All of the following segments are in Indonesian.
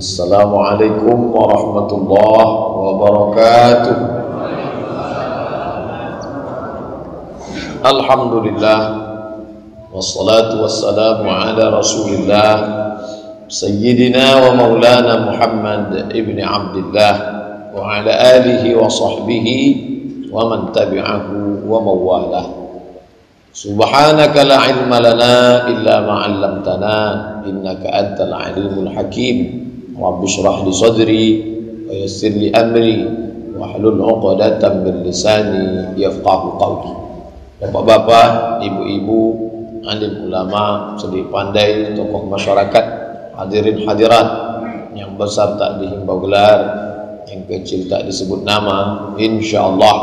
Assalamualaikum warahmatullahi wabarakatuh. Alhamdulillah, wassalatu wassalamu ala rasulillah Sayyidina wa maulana Muhammad ibn Abdillah wa ala alihi wa sahbihi wa man tabi'ahu wa mawalah. Subhanaka la ilma lana illa ma 'allamtana innaka antal alimul hakim. Rabbi shrah li sadri wa yassir li amri wahlul 'uqdatam min lisani yafqahu qawli. Bapak-bapak, ibu-ibu, alim ulama, sedih pandai, tokoh masyarakat, hadirin hadirat, yang besar tak dihimbau gelar, yang kecil tak disebut nama, insyaallah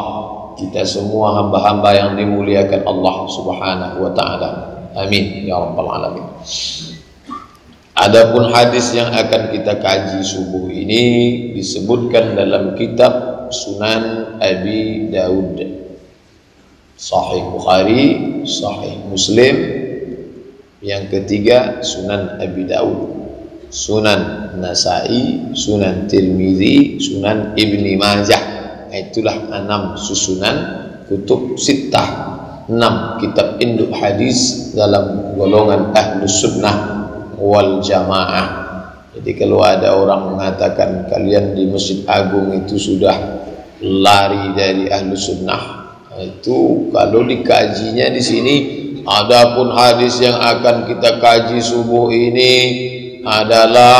kita semua hamba-hamba yang dimuliakan Allah Subhanahu wa taala. Amin ya rabbal alamin. Adapun hadis yang akan kita kaji subuh ini disebutkan dalam kitab Sunan Abi Daud, Sahih Bukhari, Sahih Muslim. Yang ketiga Sunan Abi Daud, Sunan Nasai, Sunan Tirmizi, Sunan Ibni Majah. Itulah 6 susunan kutub sittah, 6 kitab induk hadis dalam golongan Ahlus Sunnah wal Jamaah. Jadi kalau ada orang mengatakan kalian di Masjid Agung itu sudah lari dari Ahlus Sunnah, itu kalau dikajinya di sini. Adapun hadis yang akan kita kaji subuh ini adalah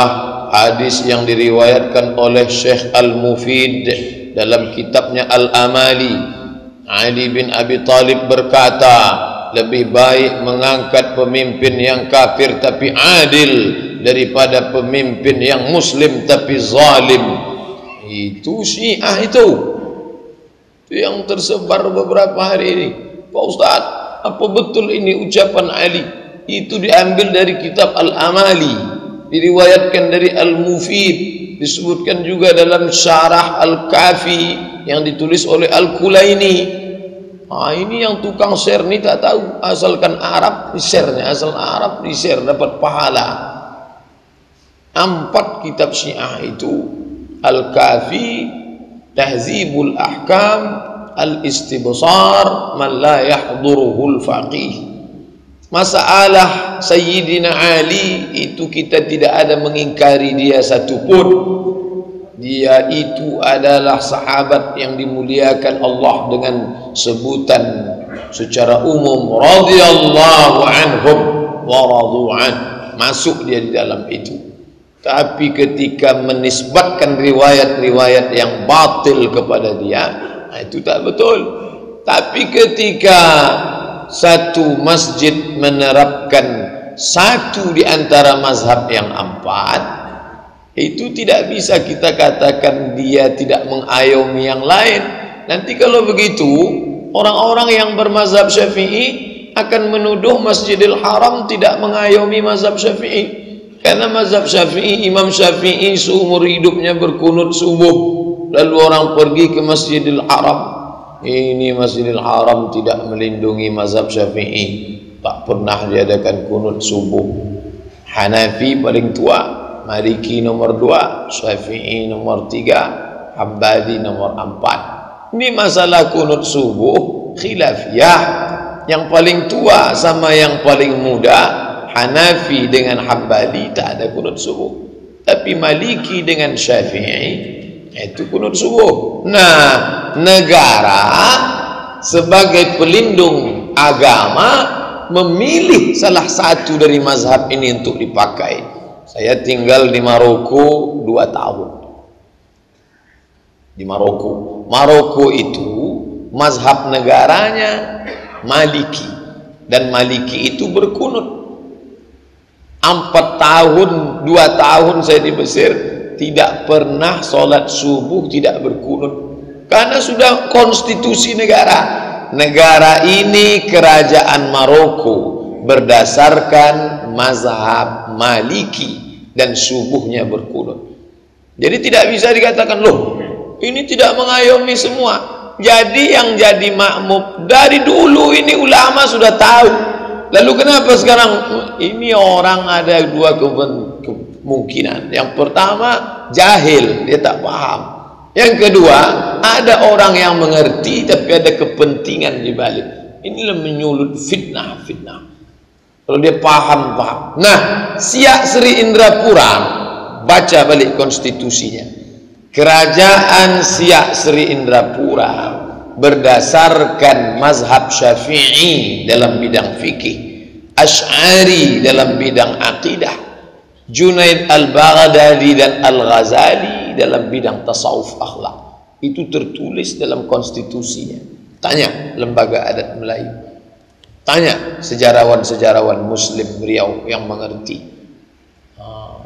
hadis yang diriwayatkan oleh Syekh Al-Mufid dalam kitabnya Al-Amali. Ali bin Abi Thalib berkata, lebih baik mengangkat pemimpin yang kafir tapi adil daripada pemimpin yang muslim tapi zalim. Itu Syiah itu yang tersebar beberapa hari ini. Pak Ustaz, apa betul ini ucapan Ali? Itu diambil dari kitab Al-Amali, diriwayatkan dari Al-Mufid, disebutkan juga dalam Syarah Al-Kafi yang ditulis oleh Al-Kulaini. Ini yang tukang share ni tak tahu, asalkan Arab di share-nya, asal Arab di share dapat pahala. 4 kitab Syiah itu Al-Kafi, Tahzibul Ahkam, Al-Istibsar, Man la yahduruhul faqih. Masalah Sayyidina Ali itu kita tidak ada mengingkari dia satupun. Dia itu adalah sahabat yang dimuliakan Allah dengan sebutan secara umum radhiyallahu anhum wa radu'an. Masuk dia di dalam itu. Tapi ketika menisbatkan riwayat-riwayat yang batil kepada dia, itu tak betul. Tapi ketika satu masjid menerapkan satu di antara mazhab yang 4, itu tidak bisa kita katakan dia tidak mengayomi yang lain. Nanti kalau begitu, orang-orang yang bermazhab Syafi'i akan menuduh Masjidil Haram tidak mengayomi mazhab Syafi'i. Karena mazhab Syafi'i, Imam Syafi'i seumur hidupnya berkunut subuh, lalu orang pergi ke Masjidil Haram. Ini Masjidil Haram tidak melindungi mazhab Syafi'i, tak pernah diadakan kunut subuh. Hanafi paling tua, Maliki nomor 2, Syafi'i nomor 3, Hambali nomor 4. Ini masalah kunut subuh khilafiyah. Yang paling tua sama yang paling muda, Hanafi dengan Hambali tak ada kunut subuh. Tapi Maliki dengan Syafi'i itu kunut subuh. Nah, negara sebagai pelindung agama memilih salah satu dari mazhab ini untuk dipakai. Saya tinggal di Maroko 2 tahun. Di Maroko. Maroko itu mazhab negaranya Maliki. Dan Maliki itu berkunut. 4 tahun, 2 tahun saya di Mesir, tidak pernah sholat subuh tidak berkunut. Karena sudah konstitusi negara. Negara ini kerajaan Maroko berdasarkan mazhab Maliki dan subuhnya berkunut. Jadi tidak bisa dikatakan, loh ini tidak mengayomi semua. Jadi yang jadi makmum dari dulu ini ulama sudah tahu. Lalu kenapa sekarang ini orang ada 2 kemungkinan. Yang pertama, jahil, dia tak paham. Yang kedua, ada orang yang mengerti tapi ada kepentingan di balik. Inilah menyulut fitnah. Kalau dia paham. Nah, Siak Sri Indrapura, baca balik konstitusinya. Kerajaan Siak Sri Indrapura berdasarkan mazhab Syafi'i dalam bidang fikih, Asy'ari dalam bidang akidah, Junaid al-Baghdadi dan al-Ghazali dalam bidang tasawuf akhlak. Itu tertulis dalam konstitusinya. Tanya lembaga adat Melayu, tanya sejarawan-sejarawan Muslim Riau yang mengerti.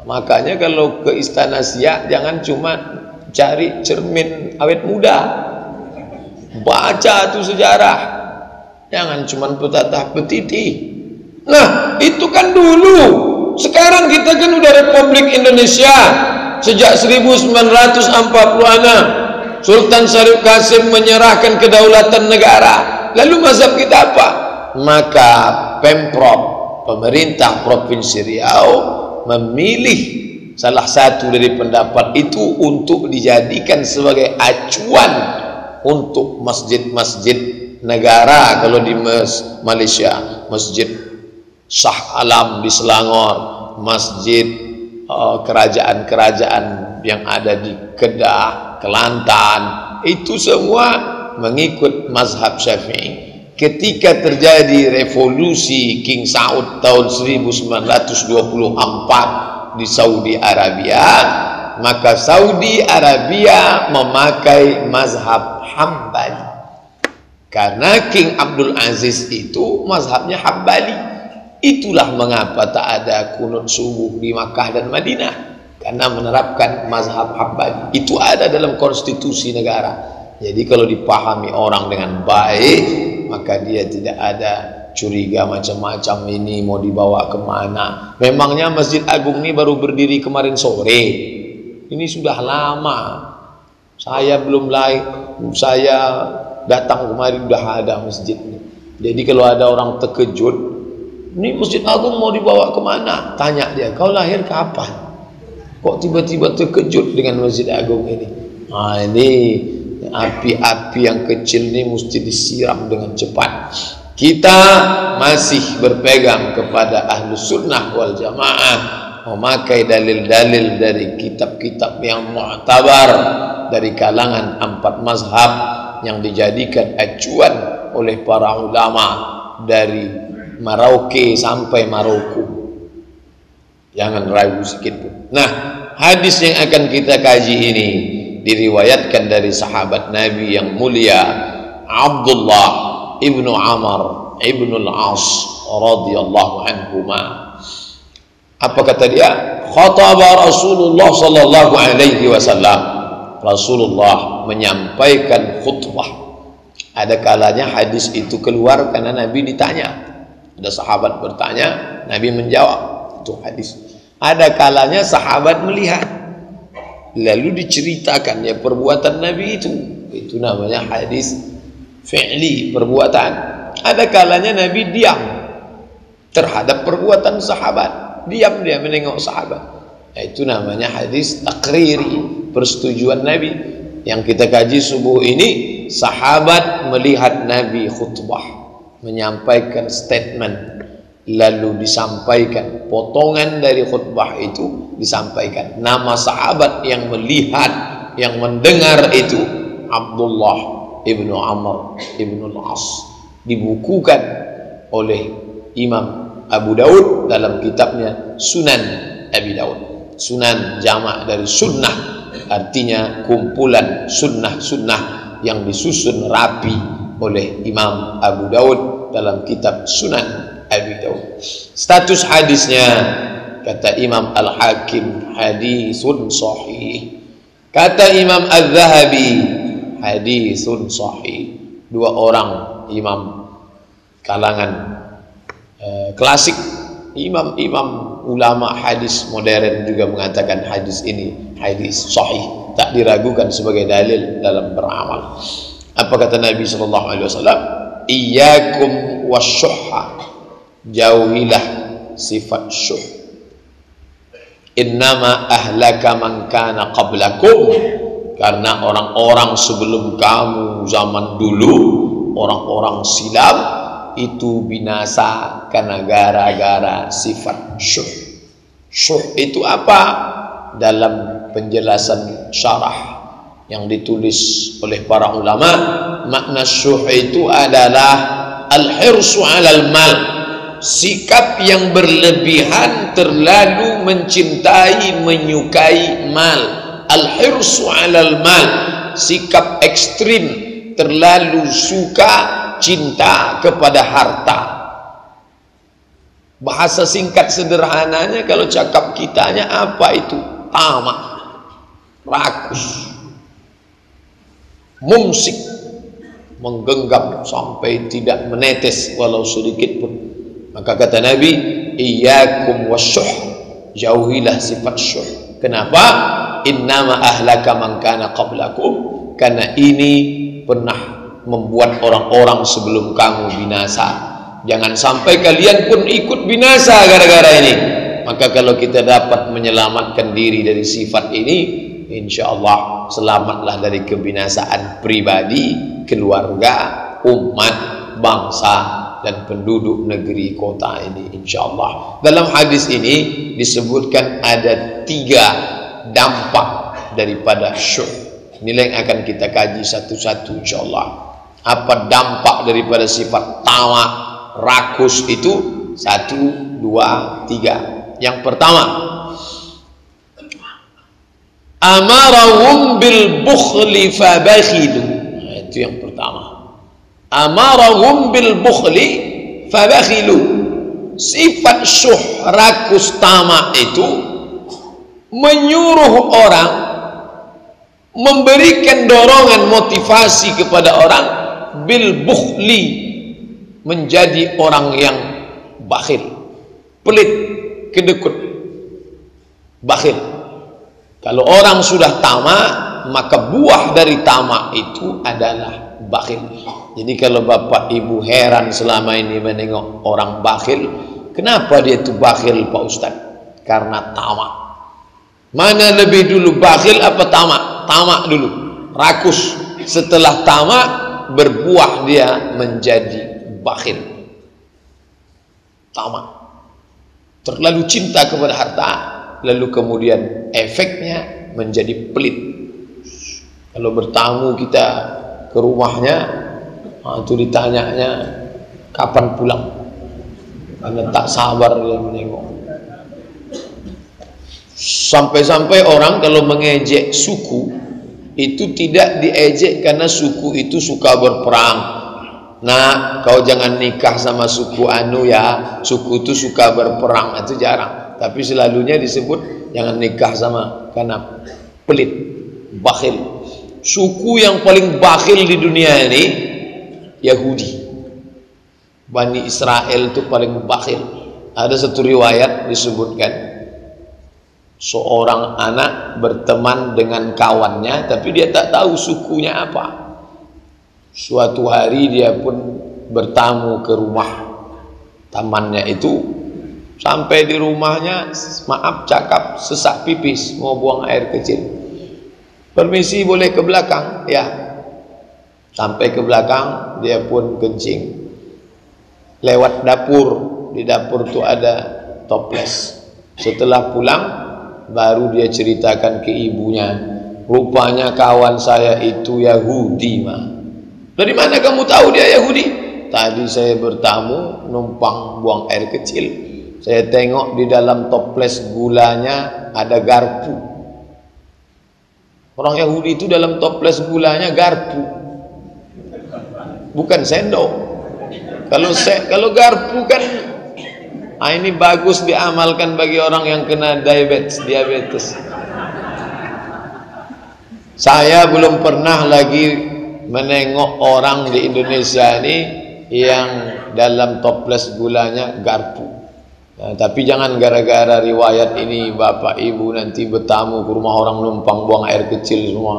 Makanya kalau ke Istana Siak jangan cuma cari cermin awet muda, baca tuh sejarah, jangan cuma petatah petiti. Nah, itu kan dulu. Sekarang kita kan udah Republik Indonesia sejak 1946. Sultan Syarif Qasim menyerahkan kedaulatan negara. Lalu mazhab kita apa? Maka Pemprov, pemerintah Provinsi Riau, memilih salah satu dari pendapat itu untuk dijadikan sebagai acuan untuk masjid-masjid negara. Kalau di Malaysia, Masjid Shah Alam di Selangor, masjid kerajaan-kerajaan yang ada di Kedah, Kelantan, itu semua mengikut mazhab Syafi'i. Ketika terjadi revolusi King Saud tahun 1924 di Saudi Arabia, maka Saudi Arabia memakai mazhab Hambali, karena King Abdul Aziz itu mazhabnya Hambali. Itulah mengapa tak ada kunut subuh di Makkah dan Madinah, karena menerapkan mazhab Hambali. Itu ada dalam konstitusi negara. Jadi kalau dipahami orang dengan baik, maka dia tidak ada curiga macam-macam, ini mau dibawa kemana. Memangnya Masjid Agung ini baru berdiri kemarin sore, ini sudah lama. Saya belum saya datang kemarin udah ada masjid ini. Jadi kalau ada orang terkejut, ini Masjid Agung mau dibawa kemana, tanya dia, kau lahir kapan? Kok tiba-tiba terkejut dengan Masjid Agung ini? Nah, ini api-api yang kecil ini mesti disiram dengan cepat. Kita masih berpegang kepada Ahlus Sunnah wal Jamaah, memakai dalil-dalil dari kitab-kitab yang mu'tabar dari kalangan 4 mazhab yang dijadikan acuan oleh para ulama dari Merauke sampai Maroko. Jangan ragu sedikit pun. Nah, hadis yang akan kita kaji ini diriwayatkan dari sahabat Nabi yang mulia Abdullah ibnu Amr ibnu al-As radhiyallahu anhuma. Apa kata dia? Khataba Rasulullah sallallahu alaihi wasallam. Rasulullah menyampaikan khutbah. Ada kalanya hadis itu keluar karena Nabi ditanya. Ada sahabat bertanya, Nabi menjawab. Itu hadis. Ada kalanya sahabat melihat, lalu diceritakan ya perbuatan Nabi itu namanya hadis fi'li, perbuatan. Ada kalanya Nabi diam terhadap perbuatan sahabat, diam dia menengok sahabat. Itu namanya hadis takriri, persetujuan Nabi. Yang kita kaji subuh ini, sahabat melihat Nabi khutbah, menyampaikan statement, lalu disampaikan potongan dari khutbah itu, disampaikan nama sahabat yang melihat, yang mendengar itu Abdullah ibnu Amr ibnu al-As. Dibukukan oleh Imam Abu Daud dalam kitabnya Sunan Abi Daud. Sunan jamak dari sunnah, artinya kumpulan sunnah-sunnah yang disusun rapi oleh Imam Abu Daud dalam kitab Sunan Abi Daud. Status hadisnya, kata Imam Al-Hakim, hadisun sahih. Kata Imam Al-Zahabi, hadisun sahih. 2 orang imam kalangan klasik, imam-imam ulama hadis modern juga mengatakan hadis ini hadis sahih, tak diragukan sebagai dalil dalam beramal. Apa kata Nabi SAW? Iyyakum wasyuhha, jauhilah sifat syuh. innama ahlaka man kana qablakum, karena orang-orang sebelum kamu zaman dulu, orang-orang silam itu binasa karena gara-gara sifat syuh. Syuh itu apa? Dalam penjelasan syarah yang ditulis oleh para ulama, makna syuh itu adalah al-hirsu 'alal mal, sikap yang berlebihan terlalu mencintai menyukai mal. Al-hirsu 'alal mal, sikap ekstrim terlalu suka cinta kepada harta. Bahasa singkat sederhananya kalau cakap kitanya apa itu? Tamak, rakus, mumsik, menggenggam sampai tidak menetes walau sedikit pun. Maka kata Nabi, iyyakum wasyuh, jauhilah sifat syuh. Kenapa? Innama ahlaka man kana qablakum, karena ini pernah membuat orang-orang sebelum kamu binasa. Jangan sampai kalian pun ikut binasa gara-gara ini. Maka kalau kita dapat menyelamatkan diri dari sifat ini, insya Allah selamatlah dari kebinasaan pribadi, keluarga, umat, bangsa, dan penduduk negeri kota ini, insya Allah. Dalam hadis ini disebutkan ada 3 dampak daripada syuh. Inilah yang akan kita kaji satu-satu, insya Allah. Apa dampak daripada sifat tamak, rakus itu? 1, 2, 3. Yang pertama, amarahum bil bukhli fabakhilu. Itu yang pertama. Amarahum bil bukhli fabakhilu. Sifat syuh, rakus, tamak itu menyuruh orang, memberikan dorongan, motivasi kepada orang bil bukhli, menjadi orang yang bakhil, pelit, kedekut, bakhil. Kalau orang sudah tamak, maka buah dari tamak itu adalah bakhil. Jadi kalau bapak ibu heran selama ini menengok orang bakhil, kenapa dia itu bakhil Pak Ustaz? Karena tamak. Mana lebih dulu, bakhil apa tamak? Tamak dulu, rakus. Setelah tamak berbuah dia menjadi bakhil. Tamak, terlalu cinta kepada harta, lalu kemudian efeknya menjadi pelit. Kalau bertamu kita ke rumahnya, itu ditanyanya kapan pulang, karena tak sabar dia menengok. Sampai-sampai orang kalau mengejek suku itu tidak diejek karena suku itu suka berperang. Nah, kau jangan nikah sama suku anu ya, suku itu suka berperang, itu jarang. Tapi selalunya disebut jangan nikah sama, karena pelit, bakhil. Suku yang paling bakhil di dunia ini Yahudi. Bani Israel itu paling bakhil. Ada satu riwayat disebutkan seorang anak berteman dengan kawannya, tapi dia tak tahu sukunya apa. Suatu hari dia pun bertamu ke rumah temannya itu. Sampai di rumahnya, maaf cakap, sesak pipis, mau buang air kecil. Permisi boleh ke belakang? Ya. Sampai ke belakang, dia pun kencing. Lewat dapur, di dapur itu ada toples. Setelah pulang, baru dia ceritakan ke ibunya, rupanya kawan saya itu Yahudi, Ma. Dari mana kamu tahu dia Yahudi? Tadi saya bertamu, numpang buang air kecil. Saya tengok di dalam toples gulanya ada garpu. Orang Yahudi itu dalam toples gulanya garpu, bukan sendok. Kalau garpu kan, ini bagus diamalkan bagi orang yang kena diabetes. Saya belum pernah lagi menengok orang di Indonesia ini yang dalam toples gulanya garpu. Nah, tapi jangan gara-gara riwayat ini bapak ibu nanti bertamu ke rumah orang numpang buang air kecil semua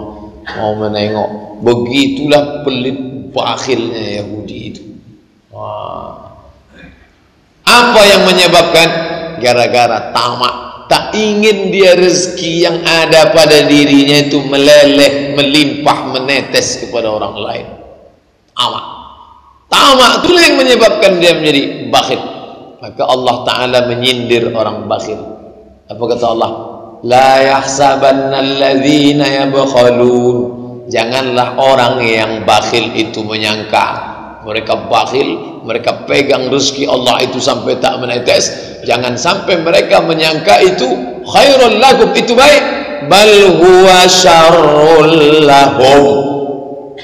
mau menengok. Begitulah pelit bakhilnya Yahudi itu. Wah. Apa yang menyebabkan? Gara-gara tamak. tak ingin dia rezeki yang ada pada dirinya itu meleleh, melimpah, menetes kepada orang lain. Tamak itulah yang menyebabkan dia menjadi bakhil. Maka Allah Ta'ala menyindir orang bakhil. Apa kata Allah? La yahsabanna alladhina yabkhalun. Janganlah orang yang bakhil itu menyangka mereka bakhil, mereka pegang rezeki Allah itu sampai tak menetes. Jangan sampai mereka menyangka itu khairul lakum, itu baik. Bal huwa syarrul lahum.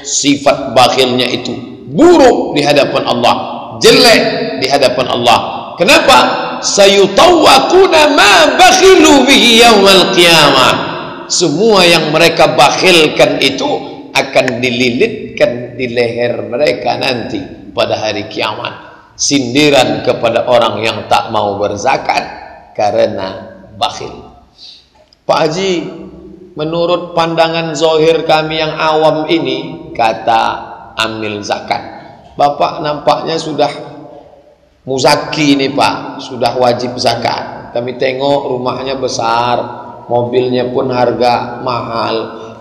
Sifat bakhilnya itu buruk di hadapan Allah, jelek di hadapan Allah. Kenapa? Sayutawwaquna ma bakhilu bihi yaumal qiyamah. Semua yang mereka bakhilkan itu akan dililitkan di leher mereka nanti pada hari kiamat. Sindiran kepada orang yang tak mau berzakat karena bakhil. Pak Haji, menurut pandangan zahir kami yang awam ini, kata amil zakat, Bapak nampaknya sudah muzaki nih Pak, sudah wajib zakat. Kami tengok rumahnya besar, mobilnya pun harga mahal.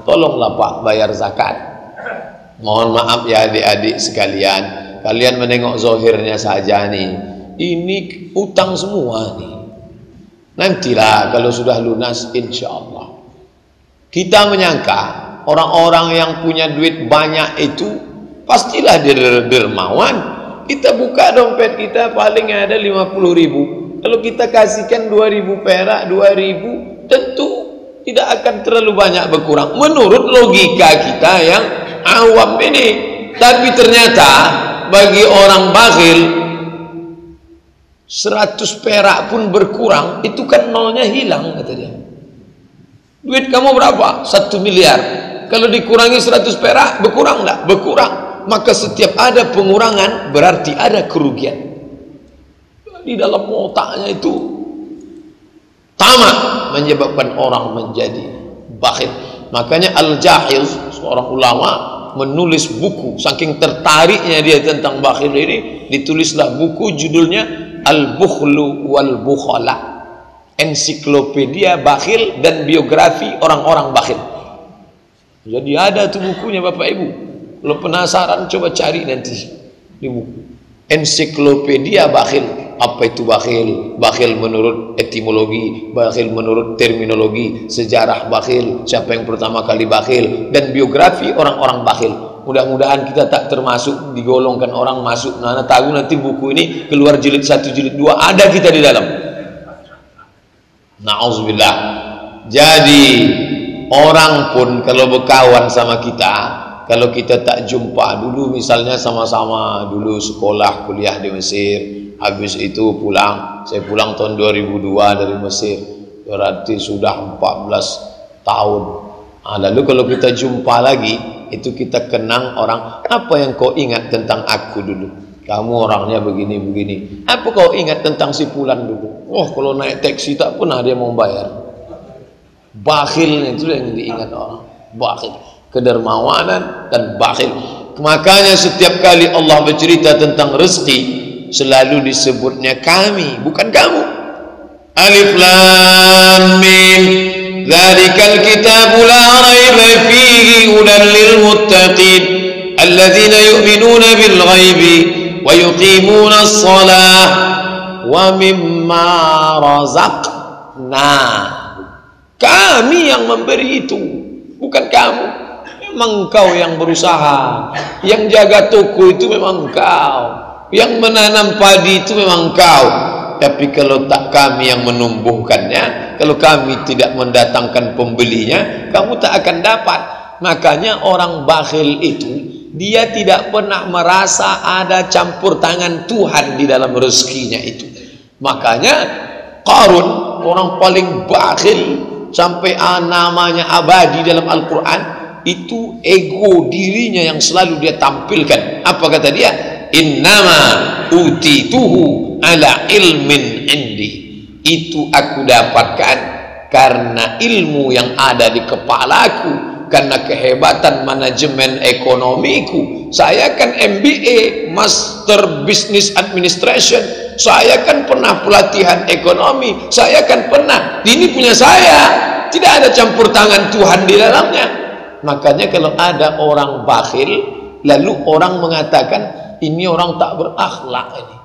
Tolonglah Pak bayar zakat. Mohon maaf ya adik-adik sekalian, kalian menengok zahirnya saja nih. Ini utang semua nih. Nantilah kalau sudah lunas insya Allah. Kita menyangka orang-orang yang punya duit banyak itu pastilah dermawan. Kita buka dompet kita paling ada 50.000. Kalau kita kasihkan 2.000 perak, 2.000, tentu tidak akan terlalu banyak berkurang menurut logika kita yang awam ini. Tapi ternyata bagi orang bakhil 100 perak pun berkurang, itu kan nolnya hilang kata dia. Duit kamu berapa? 1 miliar. Kalau dikurangi 100 perak berkurang enggak? Berkurang. Maka setiap ada pengurangan berarti ada kerugian. Di dalam otaknya itu tamak menyebabkan orang menjadi bakhil. Makanya Al-Jahil, seorang ulama, menulis buku. Saking tertariknya dia tentang bakhil ini, ditulislah buku judulnya Al-Bukhlu wal Bukhala, ensiklopedia bakhil dan biografi orang-orang bakhil. Jadi ada tuh bukunya Bapak Ibu. Kalau penasaran coba cari nanti di buku ensiklopedia bakhil. Apa itu bakhil? Bakhil menurut etimologi, bakhil menurut terminologi, sejarah bakhil, siapa yang pertama kali bakhil, dan biografi orang-orang bakhil. Mudah-mudahan kita tak termasuk digolongkan orang masuk. Nah, tahu nanti buku ini keluar jilid 1, jilid 2, ada kita di dalam. Na'udzubillah. Jadi orang pun kalau berkawan sama kita, kalau kita tak jumpa dulu, misalnya sama-sama dulu sekolah kuliah di Mesir, habis itu pulang, saya pulang tahun 2002 dari Mesir, berarti sudah 14 tahun. Nah, lalu kalau kita jumpa lagi, itu kita kenang orang, apa yang kau ingat tentang aku dulu? Kamu orangnya begini-begini. Apa kau ingat tentang si Fulan dulu? Oh, kalau naik taksi tak pernah dia mau bayar. Bakhilnya itu yang diingat orang. Bakhil, kedermawanan dan bakhil. Makanya setiap kali Allah bercerita tentang rezeki, selalu disebutnya kami, bukan kamu. Alif Lam Mim, dzalikal kitabu la raiba fihi hudan lil muttaqin alladzina yu'minuna bil ghaibi wa yuqimuna as-shalah wa mimma razaqna. Kami yang memberi itu, bukan kamu. Memang kau yang berusaha, yang jaga toko itu memang kau, yang menanam padi itu memang kau. Tapi kalau tak kami yang menumbuhkannya, kalau kami tidak mendatangkan pembelinya, kamu tak akan dapat. Makanya orang bakhil itu, dia tidak pernah merasa ada campur tangan Tuhan di dalam rezekinya itu. Makanya Qarun, orang paling bakhil, sampai namanya abadi dalam Al-Quran, itu ego dirinya yang selalu dia tampilkan. Apa kata dia? Innama utituhu ala ilmin indi. Itu aku dapatkan karena ilmu yang ada di kepalaku, karena kehebatan manajemen ekonomiku. Saya kan MBA, Master Business Administration. Saya kan pernah pelatihan ekonomi. Saya kan pernah. Ini punya saya. Tidak ada campur tangan Tuhan di dalamnya. Makanya kalau ada orang bakhil, lalu orang mengatakan ini orang tak berakhlak ini.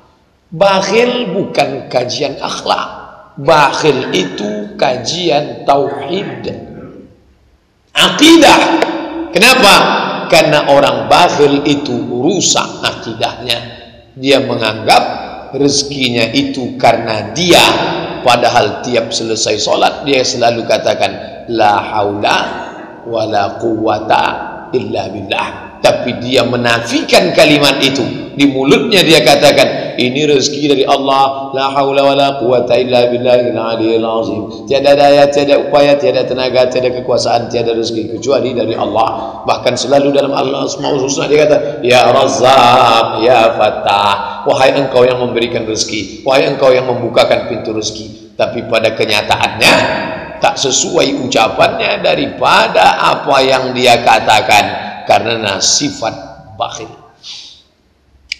Bakhil bukan kajian akhlak. Bakhil itu kajian tauhid, akidah. Kenapa? Karena orang bakhil itu rusak akidahnya. Dia menganggap rezekinya itu karena dia, padahal tiap selesai sholat dia selalu katakan la haula wala quwata illa billah. Tapi dia menafikan kalimat itu. Di mulutnya dia katakan ini rezeki dari Allah, la haula wala quwata illa billahil aliyil azim. Tiada daya, tiada upaya, tiada tenaga, tiada kekuasaan, tiada rezeki kecuali dari Allah. Bahkan selalu dalam Allah Asmaul Husna dia kata ya Razzaq, ya Fattah, wahai engkau yang memberikan rezeki, wahai engkau yang membukakan pintu rezeki. Tapi pada kenyataannya tak sesuai ucapannya daripada apa yang dia katakan, karena sifat bakhil.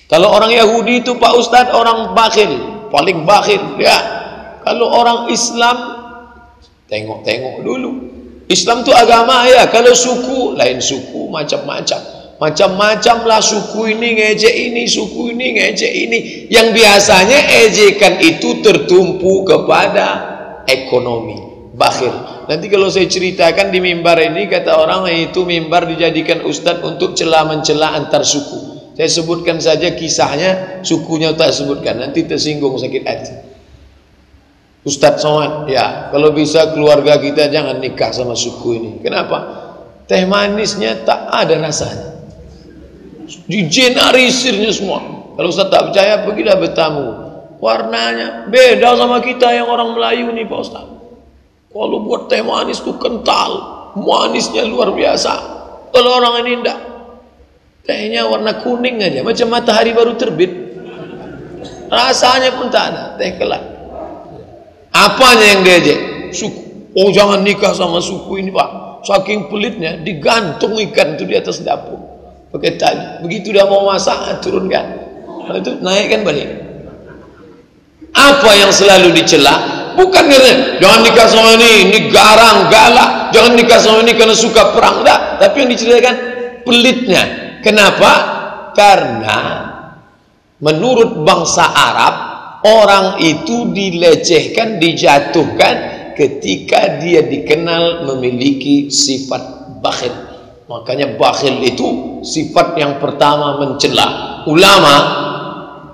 Kalau orang Yahudi itu Pak Ustadz orang bakhil, paling bakhil ya. Kalau orang Islam tengok-tengok dulu. Islam itu agama ya. Kalau suku lain suku, macam-macam lah suku ini ngejek ini, suku ini ngejek ini. Yang biasanya ejekan itu tertumpu kepada ekonomi, bakhil. Nanti kalau saya ceritakan di mimbar ini, kata orang itu mimbar dijadikan ustadz untuk celah-mencela antar suku. Saya sebutkan saja kisahnya, sukunya tak sebutkan, nanti tersinggung sakit hati. Ustadz Somad, ya kalau bisa keluarga kita jangan nikah sama suku ini. Kenapa? Teh manisnya tak ada rasanya, digeneralisirnya semua. Kalau Ustadz tak percaya, pergilah bertamu. Warnanya beda sama kita yang orang Melayu nih Pak Ustadz. Kalau buat teh manis itu kental, manisnya luar biasa. Kalau orang ini enggak, tehnya warna kuning aja, macam matahari baru terbit. Rasanya pun tak ada, teh kelak. Apanya yang diajak? Suku. Oh jangan nikah sama suku ini Pak. Saking pelitnya, digantung ikan itu di atas dapur pakai tali. Begitu dah mau masak, turunkan. Nah, itu naikkan balik. Apa yang selalu dicela? Bukan katanya jangan nikah sama ini garang, galak. Jangan nikah sama ini karena suka perang. Enggak. Tapi yang diceritakan pelitnya. Kenapa? Karena menurut bangsa Arab, orang itu dilecehkan, dijatuhkan ketika dia dikenal memiliki sifat bakhil. Makanya bakhil itu sifat yang pertama mencela.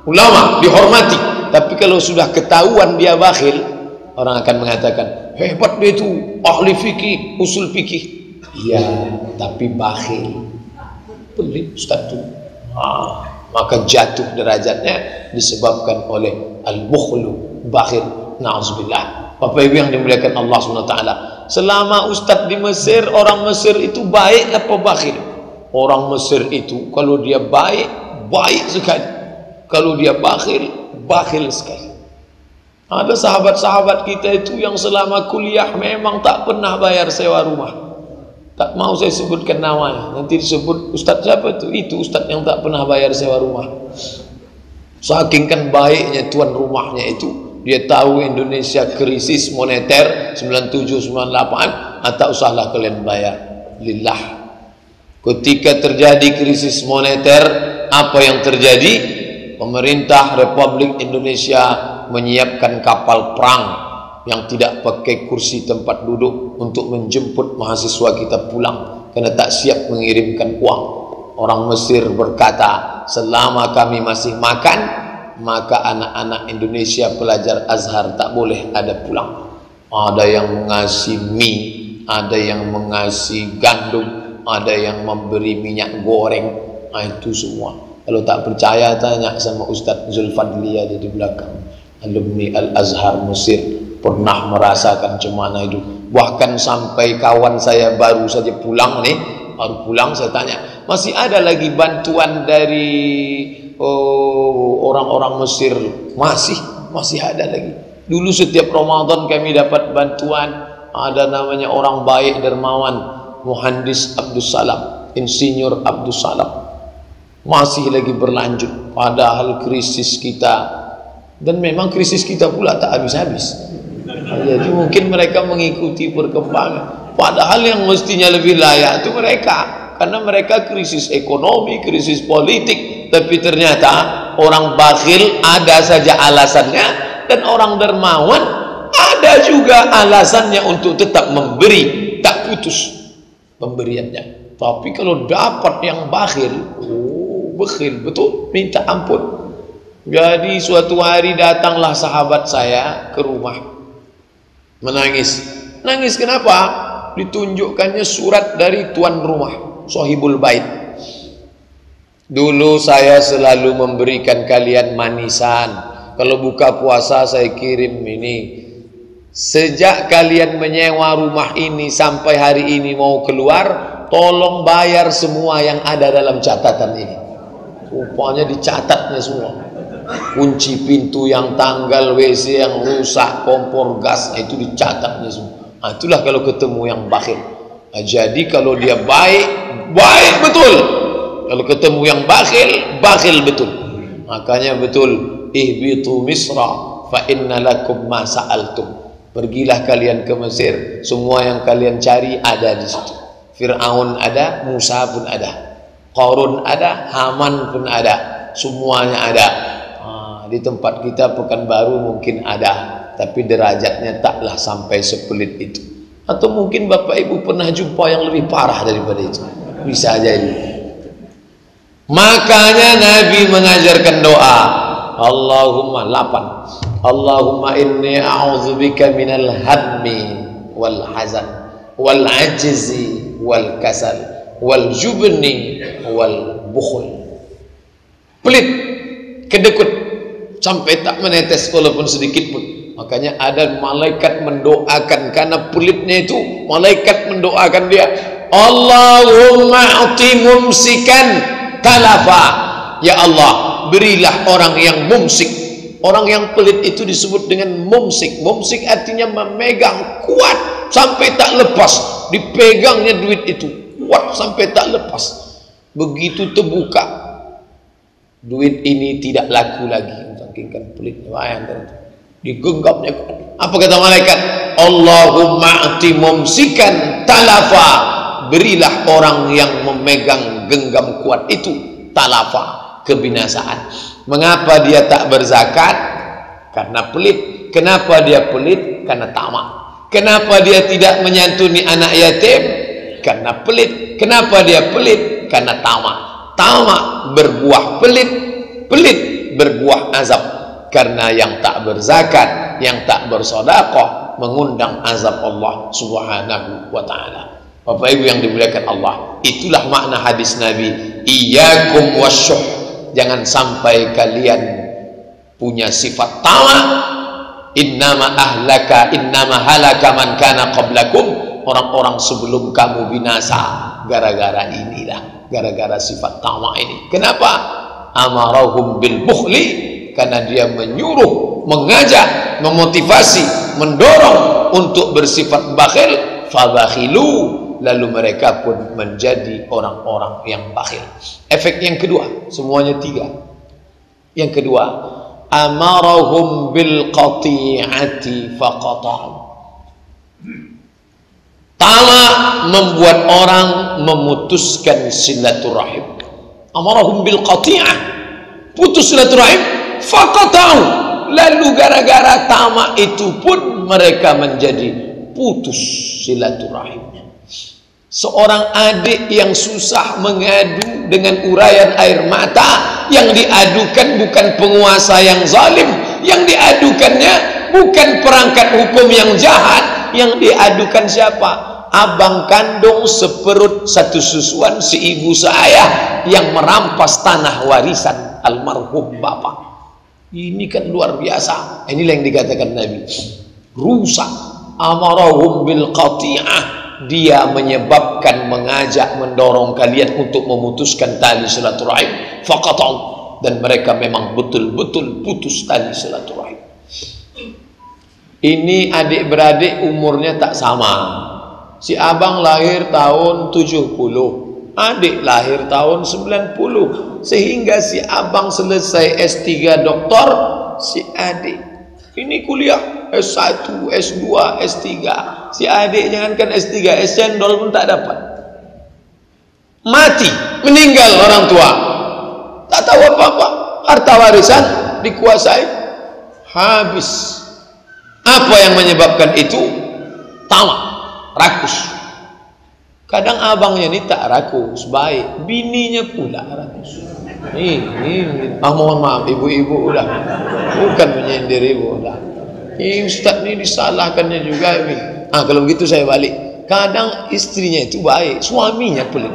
Ulama dihormati, tapi kalau sudah ketahuan dia bakhil, orang akan mengatakan hebat dia itu ahli fikih, usul fikih. Iya, tapi bakhil, pelit Ustaz itu. Maka jatuh derajatnya disebabkan oleh al-bukhlu, bakhil. Na'udzubillah. Bapak Ibu yang dimuliakan Allah SWT, selama Ustaz di Mesir, orang Mesir itu baik apa bakhil? Orang Mesir itu kalau dia baik, baik sekali. Kalau dia bakhil, bakhil sekali. Ada sahabat-sahabat kita itu yang selama kuliah memang tak pernah bayar sewa rumah. Tak mau saya sebutkan namanya. Nanti disebut Ustadz siapa itu? Itu Ustadz yang tak pernah bayar sewa rumah. Saking kan baiknya tuan rumahnya itu. Dia tahu Indonesia krisis moneter 97-98, tak usahlah kalian bayar. Lillah. Ketika terjadi krisis moneter, apa yang terjadi? Pemerintah Republik Indonesia menyiapkan kapal perang yang tidak pakai kursi tempat duduk untuk menjemput mahasiswa kita pulang karena tak siap mengirimkan uang. Orang Mesir berkata, selama kami masih makan, maka anak-anak Indonesia pelajar Azhar tak boleh ada pulang. Ada yang mengasih mie, ada yang mengasih gandum, ada yang memberi minyak goreng. Itu semua. Kalau tak percaya tanya sama Ustadz Zulfadli ada di belakang, alumni Al-Azhar Mesir, pernah merasakan cemana itu. Bahkan sampai kawan saya baru saja pulang nih, baru pulang saya tanya, masih ada lagi bantuan dari orang-orang Mesir? Masih ada lagi. Dulu setiap Ramadan kami dapat bantuan, ada namanya orang baik dermawan, Muhandis Abdus Salam, Insinyur Abdus Salam, masih lagi berlanjut. Padahal krisis kita, dan memang krisis kita pula tak habis-habis. Jadi mungkin mereka mengikuti perkembangan, padahal yang mestinya lebih layak itu mereka, karena mereka krisis ekonomi, krisis politik. Tapi ternyata orang bakhil ada saja alasannya, dan orang dermawan ada juga alasannya untuk tetap memberi, tak putus pemberiannya. Tapi kalau dapat yang bakhil, bakhil betul, minta ampun. Jadi suatu hari datanglah sahabat saya ke rumah, menangis. Nangis kenapa? Ditunjukkannya surat dari tuan rumah, sahibul bait. Dulu saya selalu memberikan kalian manisan. Kalau buka puasa saya kirim ini. Sejak kalian menyewa rumah ini sampai hari ini mau keluar, tolong bayar semua yang ada dalam catatan ini. Rupanya dicatatnya semua. Kunci pintu yang tanggal, WC yang rusak, kompor gas, itu dicatatnya semua. Nah, itulah kalau ketemu yang bakhil. Nah, jadi kalau dia baik, baik betul. Kalau ketemu yang bakhil, bakhil betul. Makanya betul, ihbitu Misra fa inna lakum ma sa'altum. Pergilah kalian ke Mesir, semua yang kalian cari ada di situ. Fir'aun ada, Musa pun ada, Qarun ada, Haman pun ada, semuanya ada. Di tempat kita Pekanbaru mungkin ada, tapi derajatnya taklah sampai sepelit itu. Atau mungkin Bapak Ibu pernah jumpa yang lebih parah daripada itu, bisa jadi. Makanya Nabi mengajarkan doa, Allahumma 8. Allahumma inni a'udzubika minal hammi wal hazan wal ajzi wal kasal wal jubni wal bukhul. Pelit, kedekut, sampai tak menetes walaupun sedikit pun. Makanya ada malaikat mendoakan, karena pelitnya itu malaikat mendoakan dia, Allahumma a'ti mumsikan talafa. Ya Allah, berilah orang yang mumsik. Orang yang pelit itu disebut dengan mumsik. Mumsik artinya memegang kuat sampai tak lepas. Dipegangnya duit itu kuat sampai tak lepas. Begitu terbuka, duit ini tidak laku lagi. Saking pelitnya, bayangkan. Digenggamnya. Apa kata malaikat? Allahumma a'ti mumsikan talafa. Berilah orang yang memegang genggam kuat itu talafa, kebinasaan. Mengapa dia tak berzakat? Karena pelit. Kenapa dia pelit? Karena tamak. Kenapa dia tidak menyantuni anak yatim? Karena pelit. Kenapa dia pelit? Karena tamak. Tamak berbuah pelit, pelit berbuah azab. Karena yang tak berzakat, yang tak bersedekah, mengundang azab Allah Subhanahu wa taala. Bapak Ibu yang dimuliakan Allah, itulah makna hadis Nabi, iyyakum wasyuh. Jangan sampai kalian punya sifat tamak. Innama halaka man kana qablakum. Orang-orang sebelum kamu binasa gara-gara inilah, gara-gara sifat tamak ini. Kenapa? Amarahum bil bukhli, karena dia menyuruh, mengajak, memotivasi, mendorong untuk bersifat bakhil. Fabakhilu, lalu mereka pun menjadi orang-orang yang bakhil. Efek yang kedua, semuanya 3. Yang kedua, amarahum bil qati'ati faqata'u. Tamak membuat orang memutuskan silaturahim. Amarahum bil qati'ah, putus silaturahim, faqata'u. Lalu gara-gara tamak itu pun mereka menjadi putus silaturahimnya. Seorang adik yang susah mengadu dengan uraian air mata, yang diadukan bukan penguasa yang zalim, yang diadukannya bukan perangkat hukum yang jahat, yang diadukan siapa? Abang kandung seperut satu susuan si ibu seayah yang merampas tanah warisan almarhum bapak. Ini kan luar biasa. Inilah yang dikatakan Nabi, rusak. Amarahum bil qati'ah, dia menyebabkan, mengajak, mendorong kalian untuk memutuskan tali silaturahim. Faqata'u, dan mereka memang betul-betul putus tali silaturahim. Ini adik beradik umurnya tak sama. Si abang lahir tahun 70, adik lahir tahun 90, sehingga si abang selesai S3 doktor, si adik ini kuliah S1, S2, S3. Si adik jangankan S3, S cendol pun tak dapat. Mati, meninggal orang tua, tak tahu apa-apa, harta warisan dikuasai, habis. Apa yang menyebabkan itu? Tamak, rakus. Kadang abangnya ini tak rakus, baik, bininya pula rakus. Mohon maaf ibu-ibu, udah bukan menyindir ibu, udah. Ini ustaz ini disalahkannya juga ini. Kalau begitu saya balik. Kadang istrinya itu baik, suaminya pelit.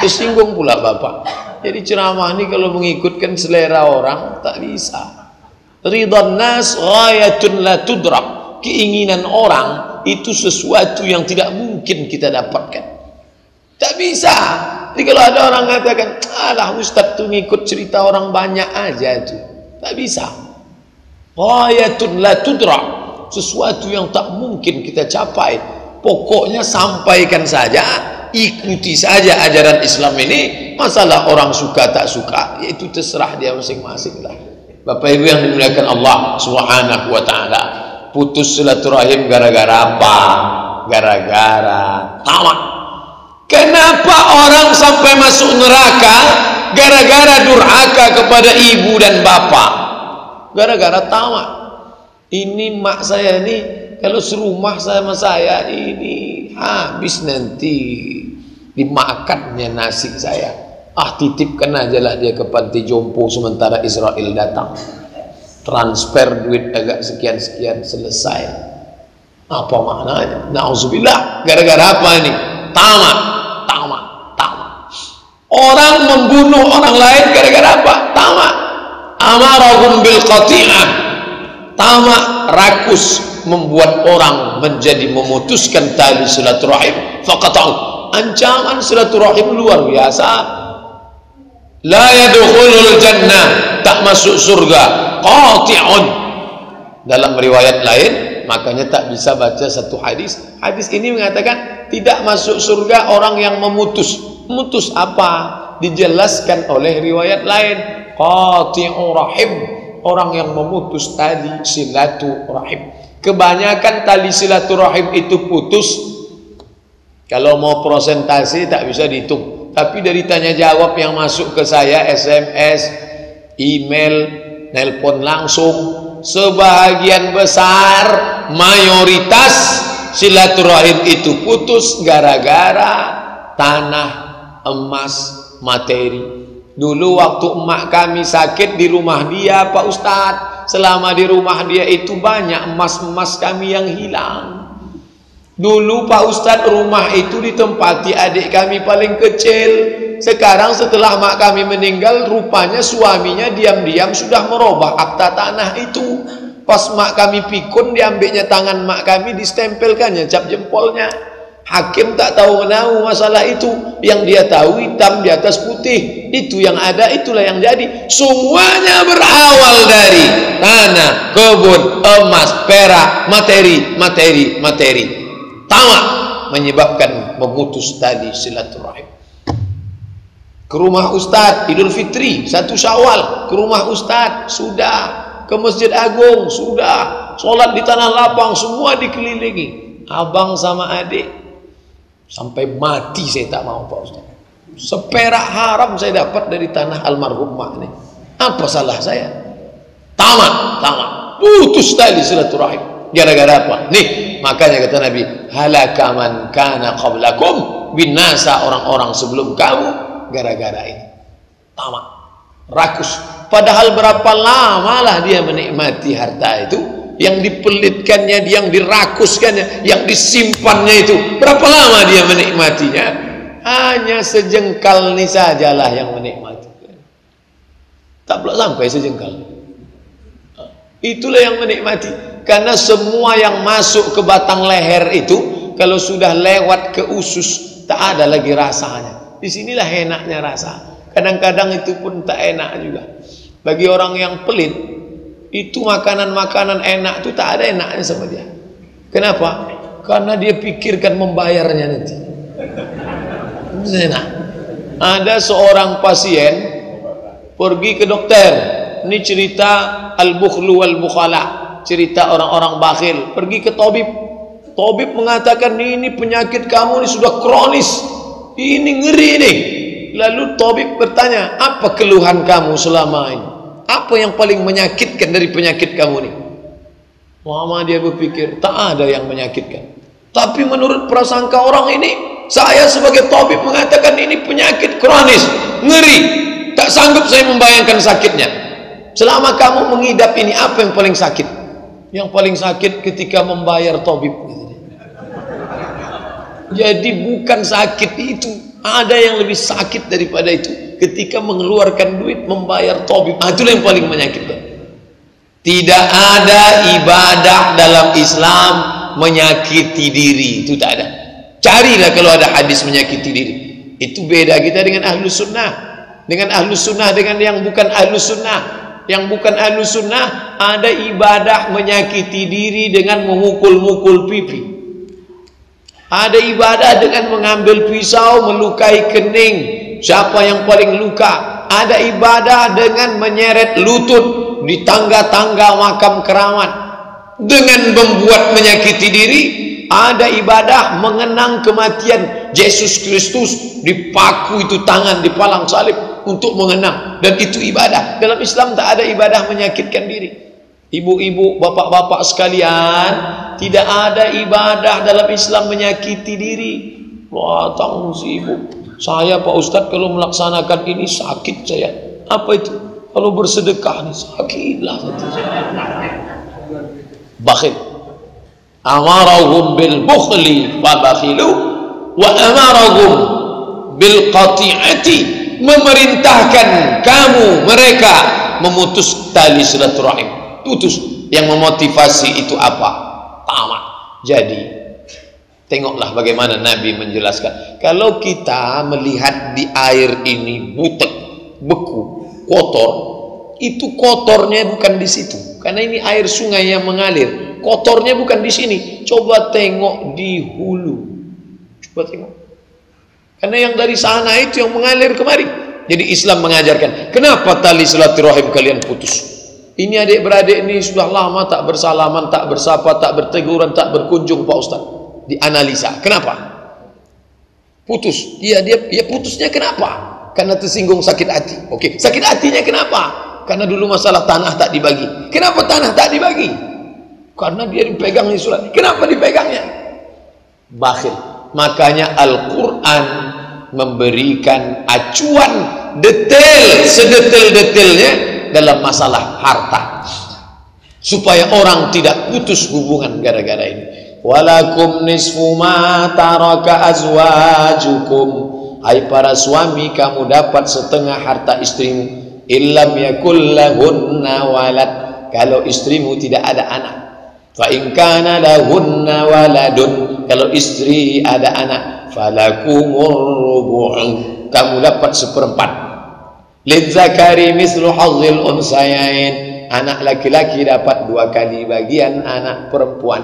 Tersinggung pula bapak. Jadi ceramah ini kalau mengikutkan selera orang tak bisa. Ridhan nas ghayatun la tudrak. Keinginan orang itu sesuatu yang tidak mungkin kita dapatkan. Tak bisa. Jadi kalau ada orang mengatakan, alah ustaz tuh ngikut cerita orang banyak aja itu, tak bisa. Ghayatun la tudrak, sesuatu yang tak mungkin kita capai. Pokoknya sampaikan saja, ikuti saja ajaran Islam ini. Masalah orang suka tak suka, yaitu terserah dia masing-masing lah. Bapak Ibu yang dimuliakan Allah Subhanahu wa taala, putus silaturahim gara-gara apa? Gara-gara tamak. Kenapa orang sampai masuk neraka? Gara-gara durhaka kepada ibu dan bapak. Gara-gara tamak. Ini mak saya ini kalau serumah sama saya ini habis nanti dimakannya nasi saya. Titipkan aja lah dia ke panti jompo sementara Israel datang. Transfer duit agak sekian-sekian, selesai. Apa maknanya? Na'udzubillah. Gara-gara apa ini? Tamak. Orang membunuh orang lain gara-gara apa? Tamak. Amarahum bil qati'ah. Tamak, rakus, membuat orang menjadi memutuskan tali silaturahim. Faqata'u. Ancaman silaturahim luar biasa. La yadkhulul jannah, tak masuk surga. Qati'un. Dalam riwayat lain, makanya tak bisa baca satu hadis. Hadis ini mengatakan tidak masuk surga orang yang memutus. Memutus apa? Dijelaskan oleh riwayat lain. Qati'ur rahim, orang yang memutus tali silaturahim. Kebanyakan tali silaturahim itu putus. Kalau mau prosentasi tak bisa dihitung. Tapi dari tanya jawab yang masuk ke saya, SMS, email, nelpon langsung, sebahagian besar, mayoritas silaturahim itu putus gara-gara tanah, emas, materi. Dulu waktu emak kami sakit di rumah dia, Pak Ustadz, selama di rumah dia itu banyak emas-emas kami yang hilang. Dulu Pak Ustadz rumah itu ditempati adik kami paling kecil. Sekarang setelah mak kami meninggal, rupanya suaminya diam-diam sudah merubah akta tanah itu. Pas mak kami pikun, diambilnya tangan mak kami, distempelkannya cap jempolnya. Hakim tak tahu menahu masalah itu. Yang dia tahu hitam di atas putih. Itu yang ada, itulah yang jadi. Semuanya berawal dari tanah, kebun, emas, perak, materi. Tamak menyebabkan memutus tali silaturahim. Ke rumah Ustadz Idul Fitri 1 Syawal, ke rumah Ustadz sudah, ke Masjid Agung sudah, sholat di tanah lapang semua dikelilingi. Abang sama adik sampai mati saya tak mau Pak Ustadz. Seperak haram saya dapat dari tanah almarhum mak ini. Apa salah saya? Tamak, putus tali silaturahim. Gara-gara apa? Nih, makanya kata Nabi, halaka man kana qablakum, binasa orang-orang sebelum kamu gara-gara ini. Tamak, rakus. Padahal berapa lama lah dia menikmati harta itu, yang dipelitkannya, yang dirakuskannya, yang disimpannya itu. Berapa lama dia menikmatinya? Hanya sejengkal ini sajalah yang menikmati. Tak pula sampai sejengkal. Itulah yang menikmati. Karena semua yang masuk ke batang leher itu, kalau sudah lewat ke usus, tak ada lagi rasanya. Disinilah enaknya rasa. Kadang-kadang itu pun tak enak juga. Bagi orang yang pelit, itu makanan-makanan enak itu tak ada enaknya sama dia. Kenapa? Karena dia pikirkan membayarnya nanti. Nah, ada seorang pasien pergi ke dokter. Ini cerita al-bukhlu wal-bukhala, cerita orang-orang bakhil. Pergi ke tabib. Tabib mengatakan, ini penyakit kamu ini sudah kronis, ini ngeri nih. Lalu tabib bertanya, apa keluhan kamu selama ini? Apa yang paling menyakitkan dari penyakit kamu ini? Lama dia berpikir, tak ada yang menyakitkan. Tapi menurut prasangka orang ini, saya sebagai tabib mengatakan ini penyakit kronis, ngeri, tak sanggup saya membayangkan sakitnya. Selama kamu mengidap ini, apa yang paling sakit? Yang paling sakit ketika membayar tabib. Jadi bukan sakit itu, ada yang lebih sakit daripada itu. Ketika mengeluarkan duit membayar tabib, itulah yang paling menyakitkan. Tidak ada ibadah dalam Islam menyakiti diri, itu tak ada. Carilah kalau ada hadis menyakiti diri. Itu beda kita dengan ahlus sunnah. Dengan ahlus sunnah dengan yang bukan ahlus sunnah. Yang bukan ahlus sunnah ada ibadah menyakiti diri dengan memukul-mukul pipi. Ada ibadah dengan mengambil pisau melukai kening siapa yang paling luka. Ada ibadah dengan menyeret lutut di tangga-tangga makam keramat. Dengan membuat menyakiti diri. Ada ibadah mengenang kematian Yesus Kristus, dipaku itu tangan di palang salib untuk mengenang, dan itu ibadah. Dalam Islam tak ada ibadah menyakitkan diri. Ibu-ibu, bapak-bapak sekalian, tidak ada ibadah dalam Islam menyakiti diri. Wah, tanggung si ibu, saya Pak Ustadz kalau melaksanakan ini sakit saya. Apa itu? Kalau bersedekah nih sakitlah. Bakhil. Amarahum bil bukhli fabakhilu wa amarahum bil qati'ati, memerintahkan kamu mereka memutus tali silaturahim. Putus. Yang memotivasi itu apa? Tamak. Jadi tengoklah bagaimana Nabi menjelaskan. Kalau kita melihat di air ini butek, beku, kotor, itu kotornya bukan di situ, karena ini air sungai yang mengalir. Kotornya bukan di sini. Coba tengok di hulu. Coba tengok. Karena yang dari sana itu yang mengalir kemari. Jadi Islam mengajarkan, kenapa tali silaturahim kalian putus? Ini adik-beradik ini sudah lama tak bersalaman, tak bersapa, tak berteguran, tak berkunjung Pak Ustaz. Dianalisa. Kenapa? Putus. Iya, dia putusnya kenapa? Karena tersinggung sakit hati. Oke, sakit hatinya kenapa? Karena dulu masalah tanah tak dibagi. Kenapa tanah tak dibagi? Karena dia dipegang di surat. Kenapa dipegangnya? Bakhil. Makanya Al-Quran memberikan acuan detail, sedetail-detailnya dalam masalah harta, supaya orang tidak putus hubungan gara-gara ini. Walakum nisfu ma taraka azwajukum, hai para suami, kamu dapat setengah harta istrimu. Illam yakul lahunna walad, kalau istrimu tidak ada anak. Fa in kana lahunna waladun, kalau istri ada anak, falakumur rubu'u, kamu dapat seperempat. Lidzakari mislu hazzil unsayain, anak laki-laki dapat 2 kali bagian anak perempuan.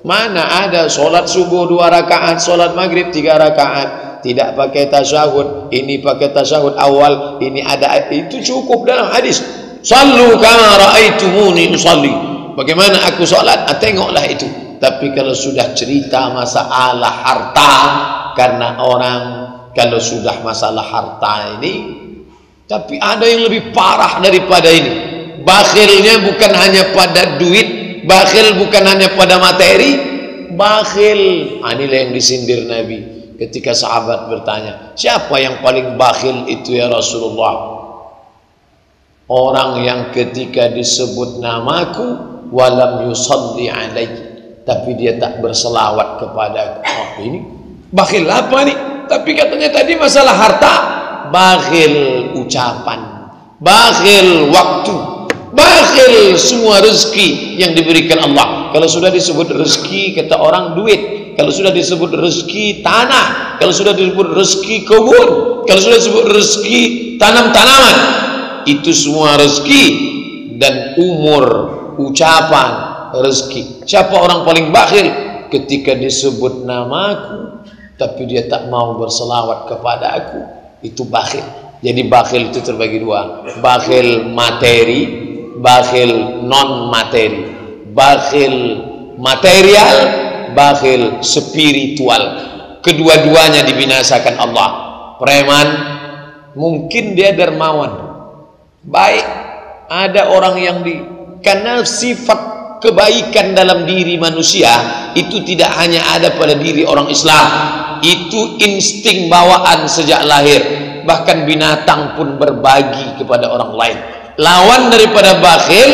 Mana ada solat subuh 2 rakaat, solat maghrib 3 rakaat, tidak pakai tasyahud, ini pakai tasyahud awal, ini ada, itu cukup dalam hadis. Sallu kama ra'aitumuni usalli, bagaimana aku sholat, tengoklah itu. Tapi kalau sudah cerita masalah harta, karena orang kalau sudah masalah harta ini, tapi ada yang lebih parah daripada ini. Bakhilnya bukan hanya pada duit, bakhil bukan hanya pada materi, bakhil. Inilah yang disindir Nabi ketika sahabat bertanya, siapa yang paling bakhil itu ya Rasulullah? Orang yang ketika disebut namaku walam yusalli alaihi, tapi dia tak berselawat kepadaku. Oh, ini bakhil apa nih? Tapi katanya tadi masalah harta. Bakhil ucapan, bakhil waktu, bakhil semua rezeki yang diberikan Allah. Kalau sudah disebut rezeki, kata orang duit. Kalau sudah disebut rezeki tanah, kalau sudah disebut rezeki kebun, kalau sudah disebut rezeki tanam-tanaman, itu semua rezeki. Dan umur, ucapan, rezeki. Siapa orang paling bakhil? ketika disebut namaku tapi dia tak mau berselawat kepada aku, itu bakhil. Jadi bakhil itu terbagi dua, bakhil materi, bakhil non materi, bakhil material, bakhil spiritual. Kedua-duanya dibinasakan Allah. Preman mungkin dia dermawan, baik, ada orang yang karena sifat kebaikan dalam diri manusia itu tidak hanya ada pada diri orang Islam, itu insting bawaan sejak lahir. Bahkan binatang pun berbagi kepada orang lain. Lawan daripada bakhil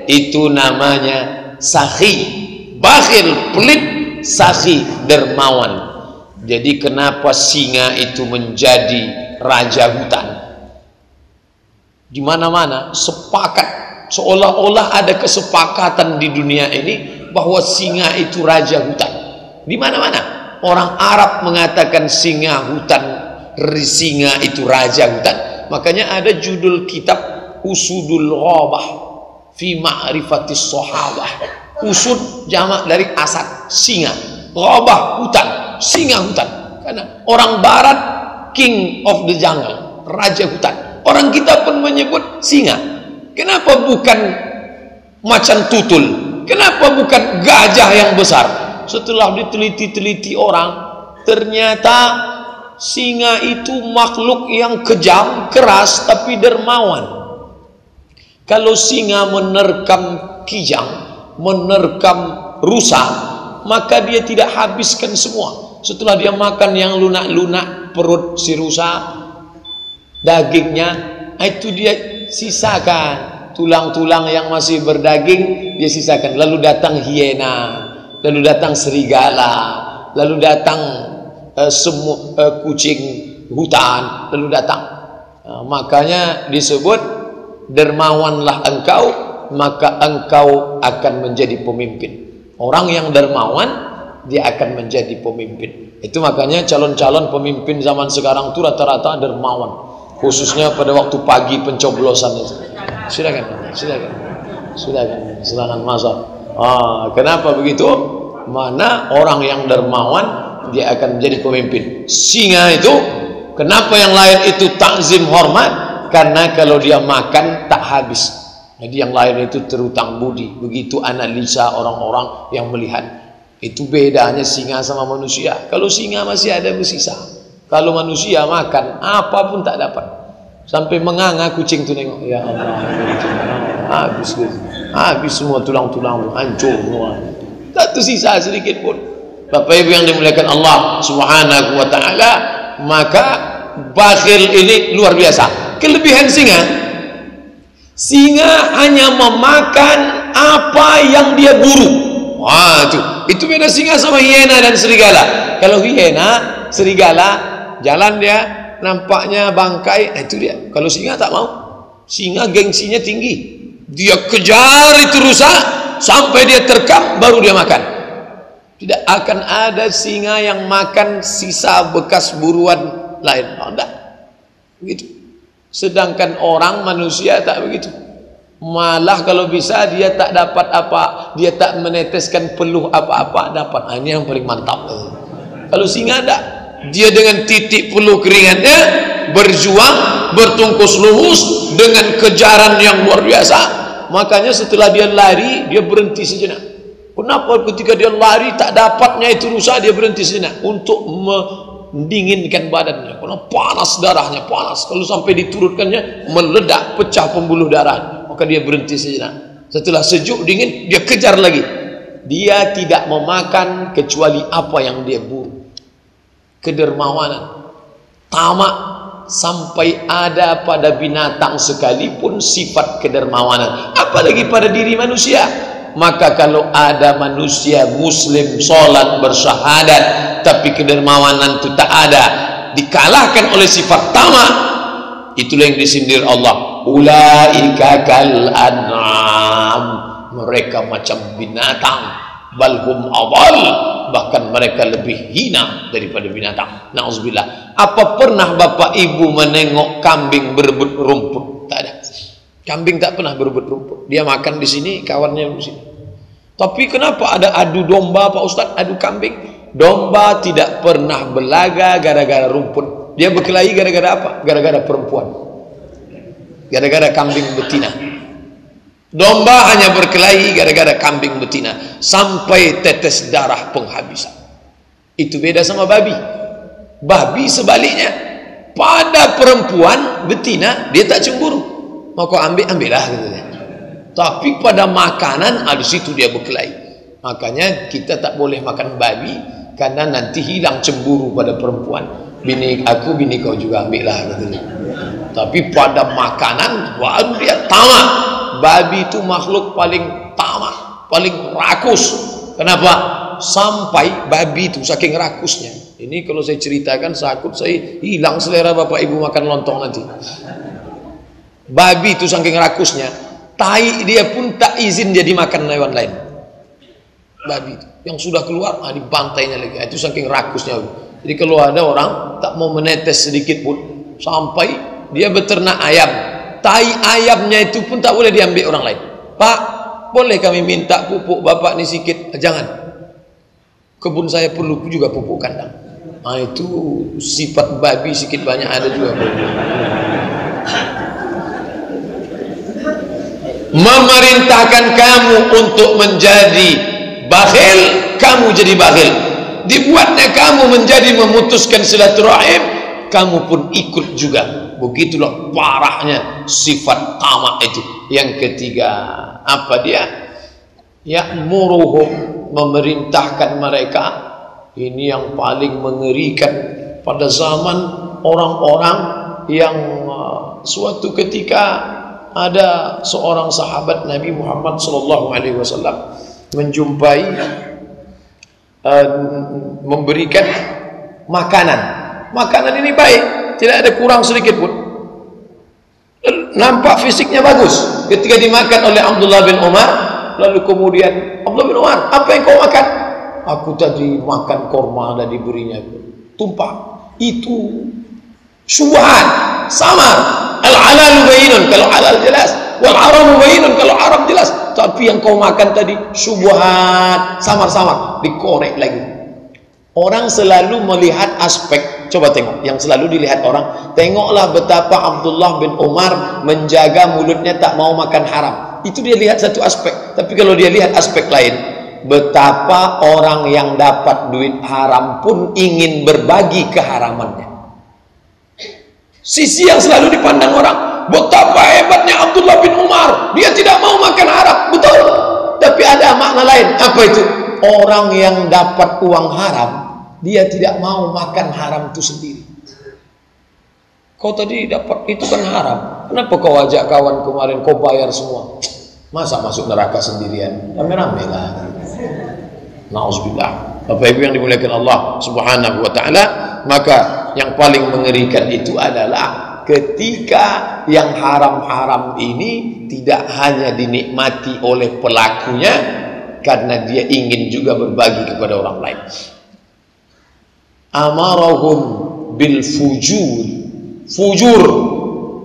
itu namanya sakhi. Bakhil pelit, sakhi dermawan. Jadi kenapa singa itu menjadi raja hutan? Di mana-mana sepakat, seolah-olah ada kesepakatan di dunia ini bahwa singa itu raja hutan. Di mana-mana orang Arab mengatakan singa hutan, singa itu raja hutan. Makanya ada judul kitab Usudul Ghabah fi Ma'rifatis Sahabah. Usud jamak dari asad, singa. Ghabah hutan, singa hutan. Karena orang barat king of the jungle, raja hutan. Orang kita pun menyebut singa. Kenapa bukan macan tutul? Kenapa bukan gajah yang besar? Setelah diteliti-teliti orang, ternyata singa itu makhluk yang kejam, keras, tapi dermawan. Kalau singa menerkam kijang, menerkam rusa, maka dia tidak habiskan semua. Setelah dia makan yang lunak-lunak perut si rusa, dagingnya, itu dia sisakan. Tulang-tulang yang masih berdaging dia sisakan. Lalu datang hiena, lalu datang serigala, lalu datang kucing hutan, lalu datang. Makanya disebut dermawanlah engkau, maka engkau akan menjadi pemimpin. Orang yang dermawan dia akan menjadi pemimpin. Itu makanya calon-calon pemimpin zaman sekarang itu rata-rata dermawan, khususnya pada waktu pagi pencoblosan itu. Silakan masuk. Kenapa begitu? Mana orang yang dermawan dia akan menjadi pemimpin. Singa itu, kenapa yang lain itu takzim hormat? Karena kalau dia makan tak habis. Jadi yang lain itu terutang budi. Begitu analisa orang-orang yang melihat. Itu bedanya singa sama manusia. Kalau singa masih ada bersisa. Kalau manusia makan apapun tak dapat. Sampai menganga kucing tu nengok. Ya Allah, habis semua tulang-tulang, hancur semua. Tak tersisa sedikit pun. Bapak Ibu yang dimuliakan Allah Subhanahu wa taala, maka bakhil ini luar biasa. Kelebihan singa hanya memakan apa yang dia buru. Wah, itu beda singa sama hiena dan serigala. Kalau hiena, serigala jalan dia nampaknya bangkai, itu dia. Kalau singa tak mau. Singa gengsinya tinggi. Dia kejar itu rusa sampai dia terkam baru dia makan. Tidak akan ada singa yang makan sisa bekas buruan lain. Tidak. Begitu. Sedangkan orang manusia tak begitu. Malah kalau bisa dia tak dapat apa, dia tak meneteskan peluh apa-apa dapat. Ini yang paling mantap. Kalau singa tak, dia dengan titik peluh keringatnya berjuang, bertungkus lumus dengan kejaran yang luar biasa. Makanya setelah dia lari, dia berhenti sejenak. Kenapa ketika dia lari tak dapatnya itu rusa, dia berhenti sejenak untuk mendinginkan badannya, karena panas darahnya, panas. Kalau sampai diturutkannya meledak, pecah pembuluh darah, maka dia berhenti sejenak. Setelah sejuk dingin dia kejar lagi. Dia tidak memakan kecuali apa yang dia buru. Kedermawanan, tamak, sampai ada pada binatang sekalipun sifat kedermawanan, apalagi pada diri manusia. Maka kalau ada manusia muslim sholat bersyahadat tapi kedermawanan itu tak ada, dikalahkan oleh sifat tamak, itulah yang disindir Allah. Ulaika kal an'am, mereka macam binatang, balhum awal, bahkan mereka lebih hina daripada binatang. Na'udzubillah. Apa pernah bapak ibu menengok kambing berebut rumput? Tak ada. Kambing tak pernah berebut rumput. Dia makan di sini, kawannya di sini. Tapi kenapa ada adu domba Pak Ustadz, adu kambing? Domba tidak pernah belaga gara-gara rumput. Dia berkelahi gara-gara apa? Gara-gara perempuan. Gara-gara kambing betina. Domba hanya berkelahi gara-gara kambing betina sampai tetes darah penghabisan. Itu beda sama babi. Babi sebaliknya, pada perempuan betina dia tak cemburu, mau kau ambillah katanya. Tapi pada makanan, di situ dia berkelahi. Makanya kita tak boleh makan babi, karena nanti hilang cemburu pada perempuan. Bini aku, bini kau juga ambillah katanya. Tapi pada makanan baru dia tamak. Babi itu makhluk paling tamak, paling rakus. Kenapa? Sampai babi itu saking rakusnya. Ini kalau saya ceritakan takut saya hilang selera bapak ibu makan lontong nanti. Babi itu saking rakusnya, tai dia pun tak izin dia dimakan hewan lain. Babi itu yang sudah keluar, dibantainya lagi. Itu saking rakusnya. Jadi kalau ada orang tak mau menetes sedikit pun, sampai dia beternak ayam, tai ayamnya itu pun tak boleh diambil orang lain. Pak, boleh kami minta pupuk bapak ni sikit? Jangan. Kebun saya perlu juga pupuk kandang. Itu sifat babi sikit banyak ada juga. Memerintahkan kamu untuk menjadi bakhil, kamu jadi bakhil. Dibuatnya kamu menjadi memutuskan silaturahim, kamu pun ikut juga. Begitulah parahnya sifat tamak itu. Yang ketiga, apa dia? Ya'muruhum, memerintahkan mereka. Ini yang paling mengerikan pada zaman orang-orang yang suatu ketika ada seorang sahabat Nabi Muhammad SAW menjumpai memberikan makanan. Makanan ini baik, tidak ada kurang sedikit pun. Nampak fisiknya bagus. Ketika dimakan oleh Abdullah bin Umar, lalu kemudian Abdullah bin Umar, apa yang kau makan? Aku tadi makan korma dan diberinya tumpah. Itu syubhat, samar. Al-halal bayyinun, kalau halal jelas. Wal haram bayyinun, kalau haram jelas. Tapi yang kau makan tadi syubhat, samar-samar, dikorek lagi. Orang selalu melihat aspek. Coba tengok, yang selalu dilihat orang, tengoklah betapa Abdullah bin Umar menjaga mulutnya tak mau makan haram. Itu dia lihat satu aspek. Tapi kalau dia lihat aspek lain, betapa orang yang dapat duit haram pun ingin berbagi keharamannya. Sisi yang selalu dipandang orang, betapa hebatnya Abdullah bin Umar, dia tidak mau makan haram. Betul. Tapi ada makna lain. Apa itu? Orang yang dapat uang haram, dia tidak mau makan haram itu sendiri. Kau tadi dapat itu kan haram, kenapa kau ajak kawan kemarin, kau bayar semua? Masa masuk neraka sendirian? Rame-rame lah. Na'udzubillah. Bapak Ibu yang dimuliakan Allah Subhanahu wa taala, maka yang paling mengerikan itu adalah ketika yang haram-haram ini tidak hanya dinikmati oleh pelakunya karena dia ingin juga berbagi kepada orang lain. Amarahum bil fujur. Fujur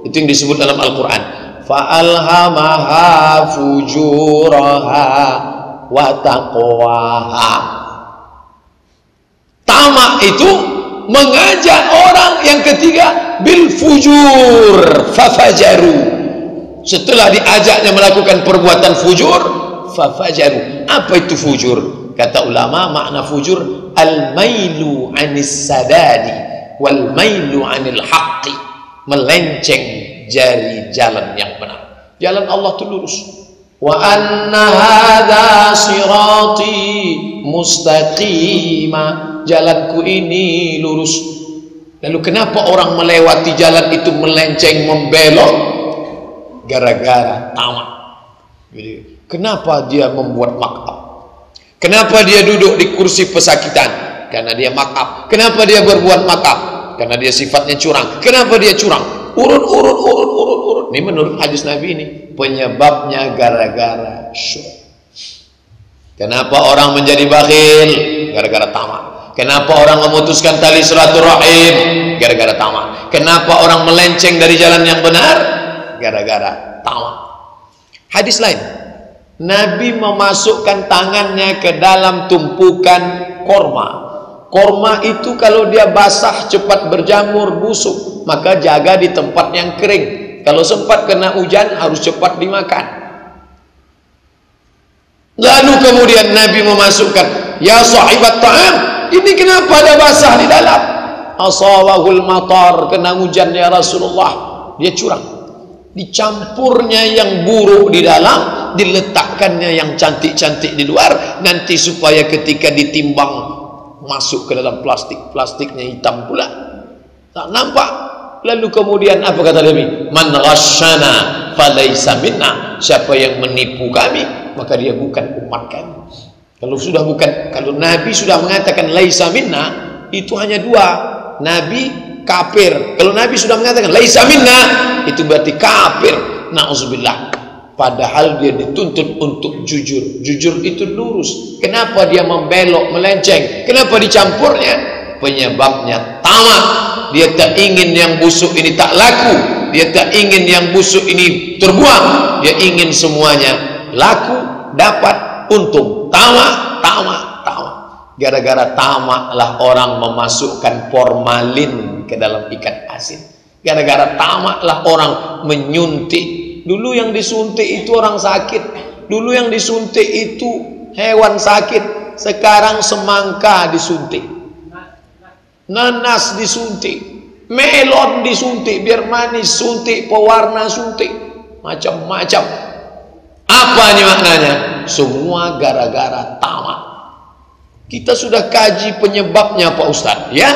itu yang disebut dalam Al-Qur'an. Fa'alhamaha fujuraha wa taqwaha. Tamak itu mengajak orang yang ketiga bil fujur, fafajaru. Setelah diajaknya melakukan perbuatan fujur, fafajaru. Apa itu fujur? Kata ulama, makna fujur al-mailu anis sadadi wal mailu anil haqqi, melenceng dari jalan yang benar. Jalan Allah itu lurus. Wa anna hadza sirati mustaqima, jalanku ini lurus. Lalu kenapa orang melewati jalan itu melenceng, membelok? Gara-gara tamak. Jadi, kenapa dia membuat makap? Kenapa dia duduk di kursi pesakitan? Karena dia makap. Kenapa dia berbuat makap? Karena dia sifatnya curang. Kenapa dia curang? Urut. Ini menurut hadis Nabi ini penyebabnya gara-gara syukur. Kenapa orang menjadi bakhil? Gara-gara tamak. Kenapa orang memutuskan tali silaturahim? Gara-gara tamak. Kenapa orang melenceng dari jalan yang benar? Gara-gara tamak. Hadis lain, Nabi memasukkan tangannya ke dalam tumpukan korma. Korma itu kalau dia basah cepat berjamur, busuk, maka jaga di tempat yang kering. Kalau sempat kena hujan harus cepat dimakan. Lalu kemudian Nabi memasukkan, ya sahibat ta'am, ini kenapa ada basah di dalam? Asawahul matar, kena hujan ya Rasulullah. Dia curang. Dicampurnya yang buruk di dalam, diletakkannya yang cantik-cantik di luar, nanti supaya ketika ditimbang masuk ke dalam plastik, plastiknya hitam pula, tak nampak. Lalu kemudian apa kata Nabi? Man ghasyana falaysa minna, siapa yang menipu kami maka dia bukan umat kami. Kalau sudah bukan, kalau Nabi sudah mengatakan laisa minna, itu hanya dua, Nabi kafir. Kalau Nabi sudah mengatakan laisa minna, itu berarti kafir. Na'udzubillah. Padahal dia dituntut untuk jujur. Jujur itu lurus. Kenapa dia membelok, melenceng? Kenapa dicampurnya? Penyebabnya tamak. Dia tak ingin yang busuk ini tak laku. Dia tak ingin yang busuk ini terbuang. Dia ingin semuanya laku, dapat untung. Tamak, tamak, tamak. Gara-gara tamaklah orang memasukkan formalin ke dalam ikan asin. Gara-gara tamaklah orang menyuntik. Dulu yang disuntik itu orang sakit. Dulu yang disuntik itu hewan sakit. Sekarang semangka disuntik, nanas disuntik, melon disuntik biar manis, suntik pewarna, suntik macam-macam. Apa ini maknanya? Semua gara-gara tamak. Kita sudah kaji penyebabnya Pak Ustadz, ya.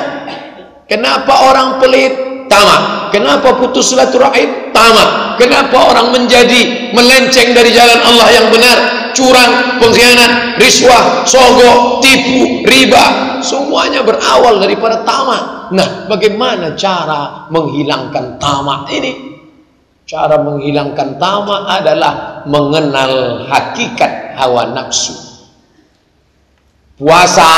Kenapa orang pelit? Tamak. Kenapa putus silaturahim? Tamak. Kenapa orang menjadi melenceng dari jalan Allah yang benar? Curang, pengkhianat, riswah, sogok, tipu, riba, semuanya berawal daripada tamak. Nah, bagaimana cara menghilangkan tamak ini? Cara menghilangkan tamak adalah mengenal hakikat hawa nafsu. Puasa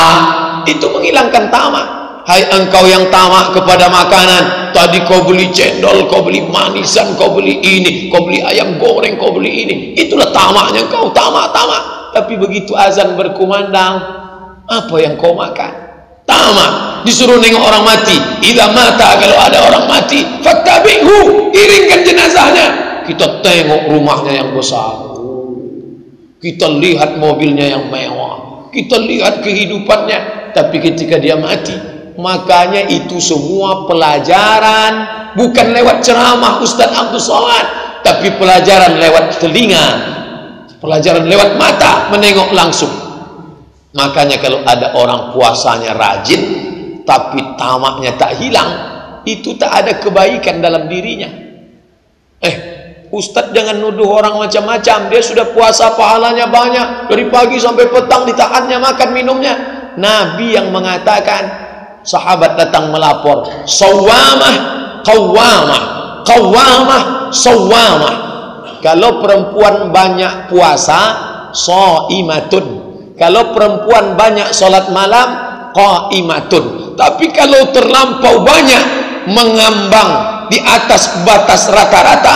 itu menghilangkan tamak. Hai engkau yang tamak kepada makanan, tadi kau beli cendol, kau beli manisan, kau beli ini, kau beli ayam goreng, kau beli ini, itulah tamaknya kau, tamak. Tapi begitu azan berkumandang, apa yang kau makan? Tamak. Disuruh nengok orang mati, idza mata, kalau ada orang mati, fattabi'hu, iringkan jenazahnya. Kita tengok rumahnya yang besar, kita lihat mobilnya yang mewah, kita lihat kehidupannya, tapi ketika dia mati, makanya itu semua pelajaran, bukan lewat ceramah Ustaz Abdul Somad, tapi pelajaran lewat telinga, pelajaran lewat mata, menengok langsung. Makanya kalau ada orang puasanya rajin tapi tamaknya tak hilang, itu tak ada kebaikan dalam dirinya. Ustaz jangan nuduh orang macam-macam, dia sudah puasa pahalanya banyak, dari pagi sampai petang ditahannya makan minumnya. Nabi yang mengatakan, sahabat datang melapor, sawamah, qawamah, qawamah, sawamah. Kalau perempuan banyak puasa, shaimatun. Kalau perempuan banyak solat malam, qaimatun. Tapi kalau terlampau banyak, mengambang di atas batas rata-rata,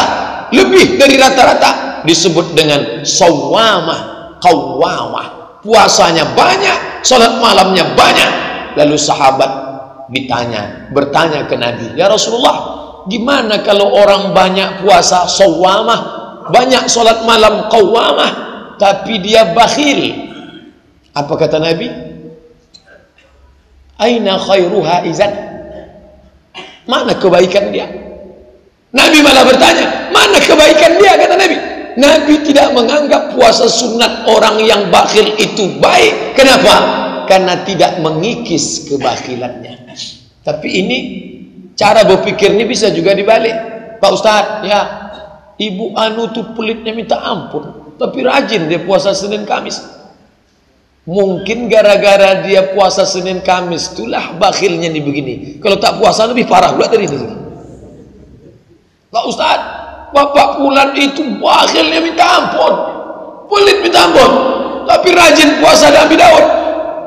lebih dari rata-rata, disebut dengan sawamah, qawamah. Puasanya banyak, solat malamnya banyak. Lalu sahabat bertanya ke Nabi, ya Rasulullah, gimana kalau orang banyak puasa sawamah, banyak solat malam qawamah, tapi dia bakhil? Apa kata Nabi? Aina khairuha izan? Mana kebaikan dia? Nabi malah bertanya, mana kebaikan dia? Kata Nabi. Nabi tidak menganggap puasa sunat orang yang bakhil itu baik. Kenapa? Karena tidak mengikis kebakhilannya. Tapi ini cara berpikir ini bisa juga dibalik. Pak Ustadz, ya, ibu anu tuh pelitnya minta ampun, tapi rajin dia puasa Senin Kamis. Mungkin gara-gara dia puasa Senin Kamis itulah bakhilnya nih begini. Kalau tak puasa lebih parah pula dari ini. Pak Ustadz, bapak Fulan itu bakhilnya minta ampun, pelit minta ampun, tapi rajin puasa Nabi Daud.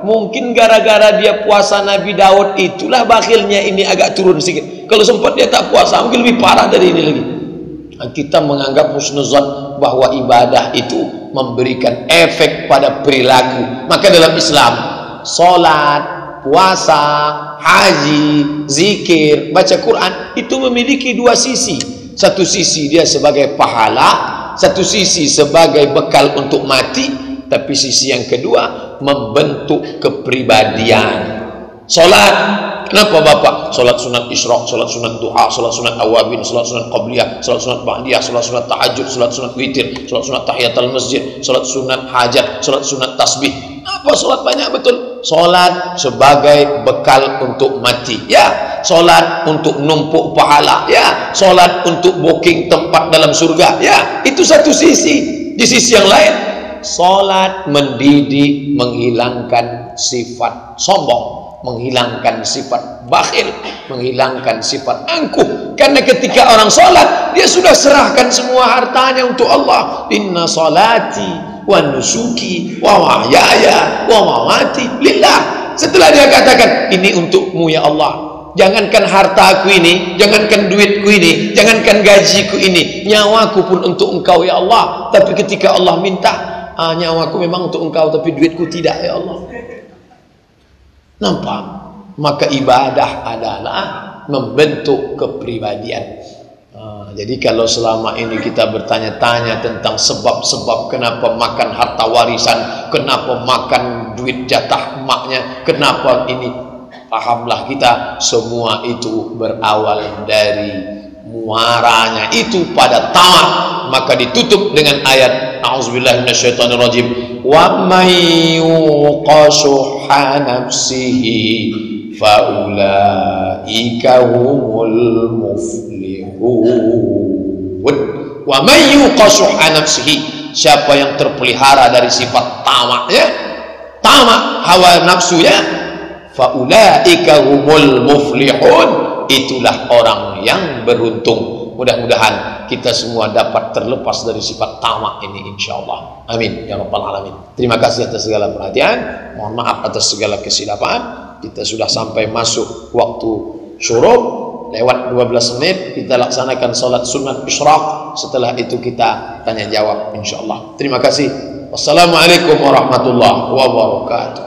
Mungkin gara-gara dia puasa Nabi Daud itulah bakhilnya ini agak turun sedikit. Kalau sempat dia tak puasa mungkin lebih parah dari ini lagi. Kita menganggap husnuzan bahwa ibadah itu memberikan efek pada perilaku. Maka dalam Islam, salat, puasa, haji, zikir, baca Quran itu memiliki dua sisi. Satu sisi dia sebagai pahala, satu sisi sebagai bekal untuk mati, tapi sisi yang kedua membentuk kepribadian. Salat, kenapa Bapak? Salat sunat Isra, salat sunat duha, salat sunat awabin, salat sunat qabliyah, salat sunat ba'diyah, salat sunat tahajud, salat sunat witir, salat sunat tahiyatul masjid, salat sunat hajat, salat sunat tasbih. Apa salat banyak betul? Salat sebagai bekal untuk mati. Ya, salat untuk numpuk pahala. Ya, salat untuk booking tempat dalam surga. Ya, itu satu sisi. Di sisi yang lain, salat mendidik menghilangkan sifat sombong, menghilangkan sifat bakhil, menghilangkan sifat angkuh. Karena ketika orang salat, dia sudah serahkan semua hartanya untuk Allah. Inna salati wa nusuki wa mahyaya wa mamati lillah. Setelah dia katakan, ini untukmu ya Allah. Jangankan hartaku ini, jangankan duitku ini, jangankan gajiku ini, nyawaku pun untuk engkau ya Allah. Tapi ketika Allah minta, nyawaku memang untuk engkau, tapi duitku tidak ya Allah. Nampak? Maka ibadah adalah membentuk kepribadian. Jadi kalau selama ini kita bertanya-tanya tentang sebab-sebab kenapa makan harta warisan, kenapa makan duit jatah emaknya, kenapa ini, pahamlah kita, semua itu berawal dari muaranya itu pada tamak. Maka ditutup dengan ayat a'udzubillahi minasyaitonirrajim, wa may yuqashuha nafsihi faulaika humul muflihun. Wa may yuqashuha nafsihi, siapa yang terpelihara dari sifat tamaknya, tamak hawa nafsunya, faulaika humul muflihun, itulah orang yang beruntung. Mudah-mudahan kita semua dapat terlepas dari sifat tamak ini insyaallah. Amin ya rabbal alamin. Terima kasih atas segala perhatian. Mohon maaf atas segala kesilapan. Kita sudah sampai masuk waktu syuruk, lewat 12 menit kita laksanakan salat sunat isyraq. Setelah itu kita tanya jawab insyaallah. Terima kasih. Wassalamualaikum warahmatullahi wabarakatuh.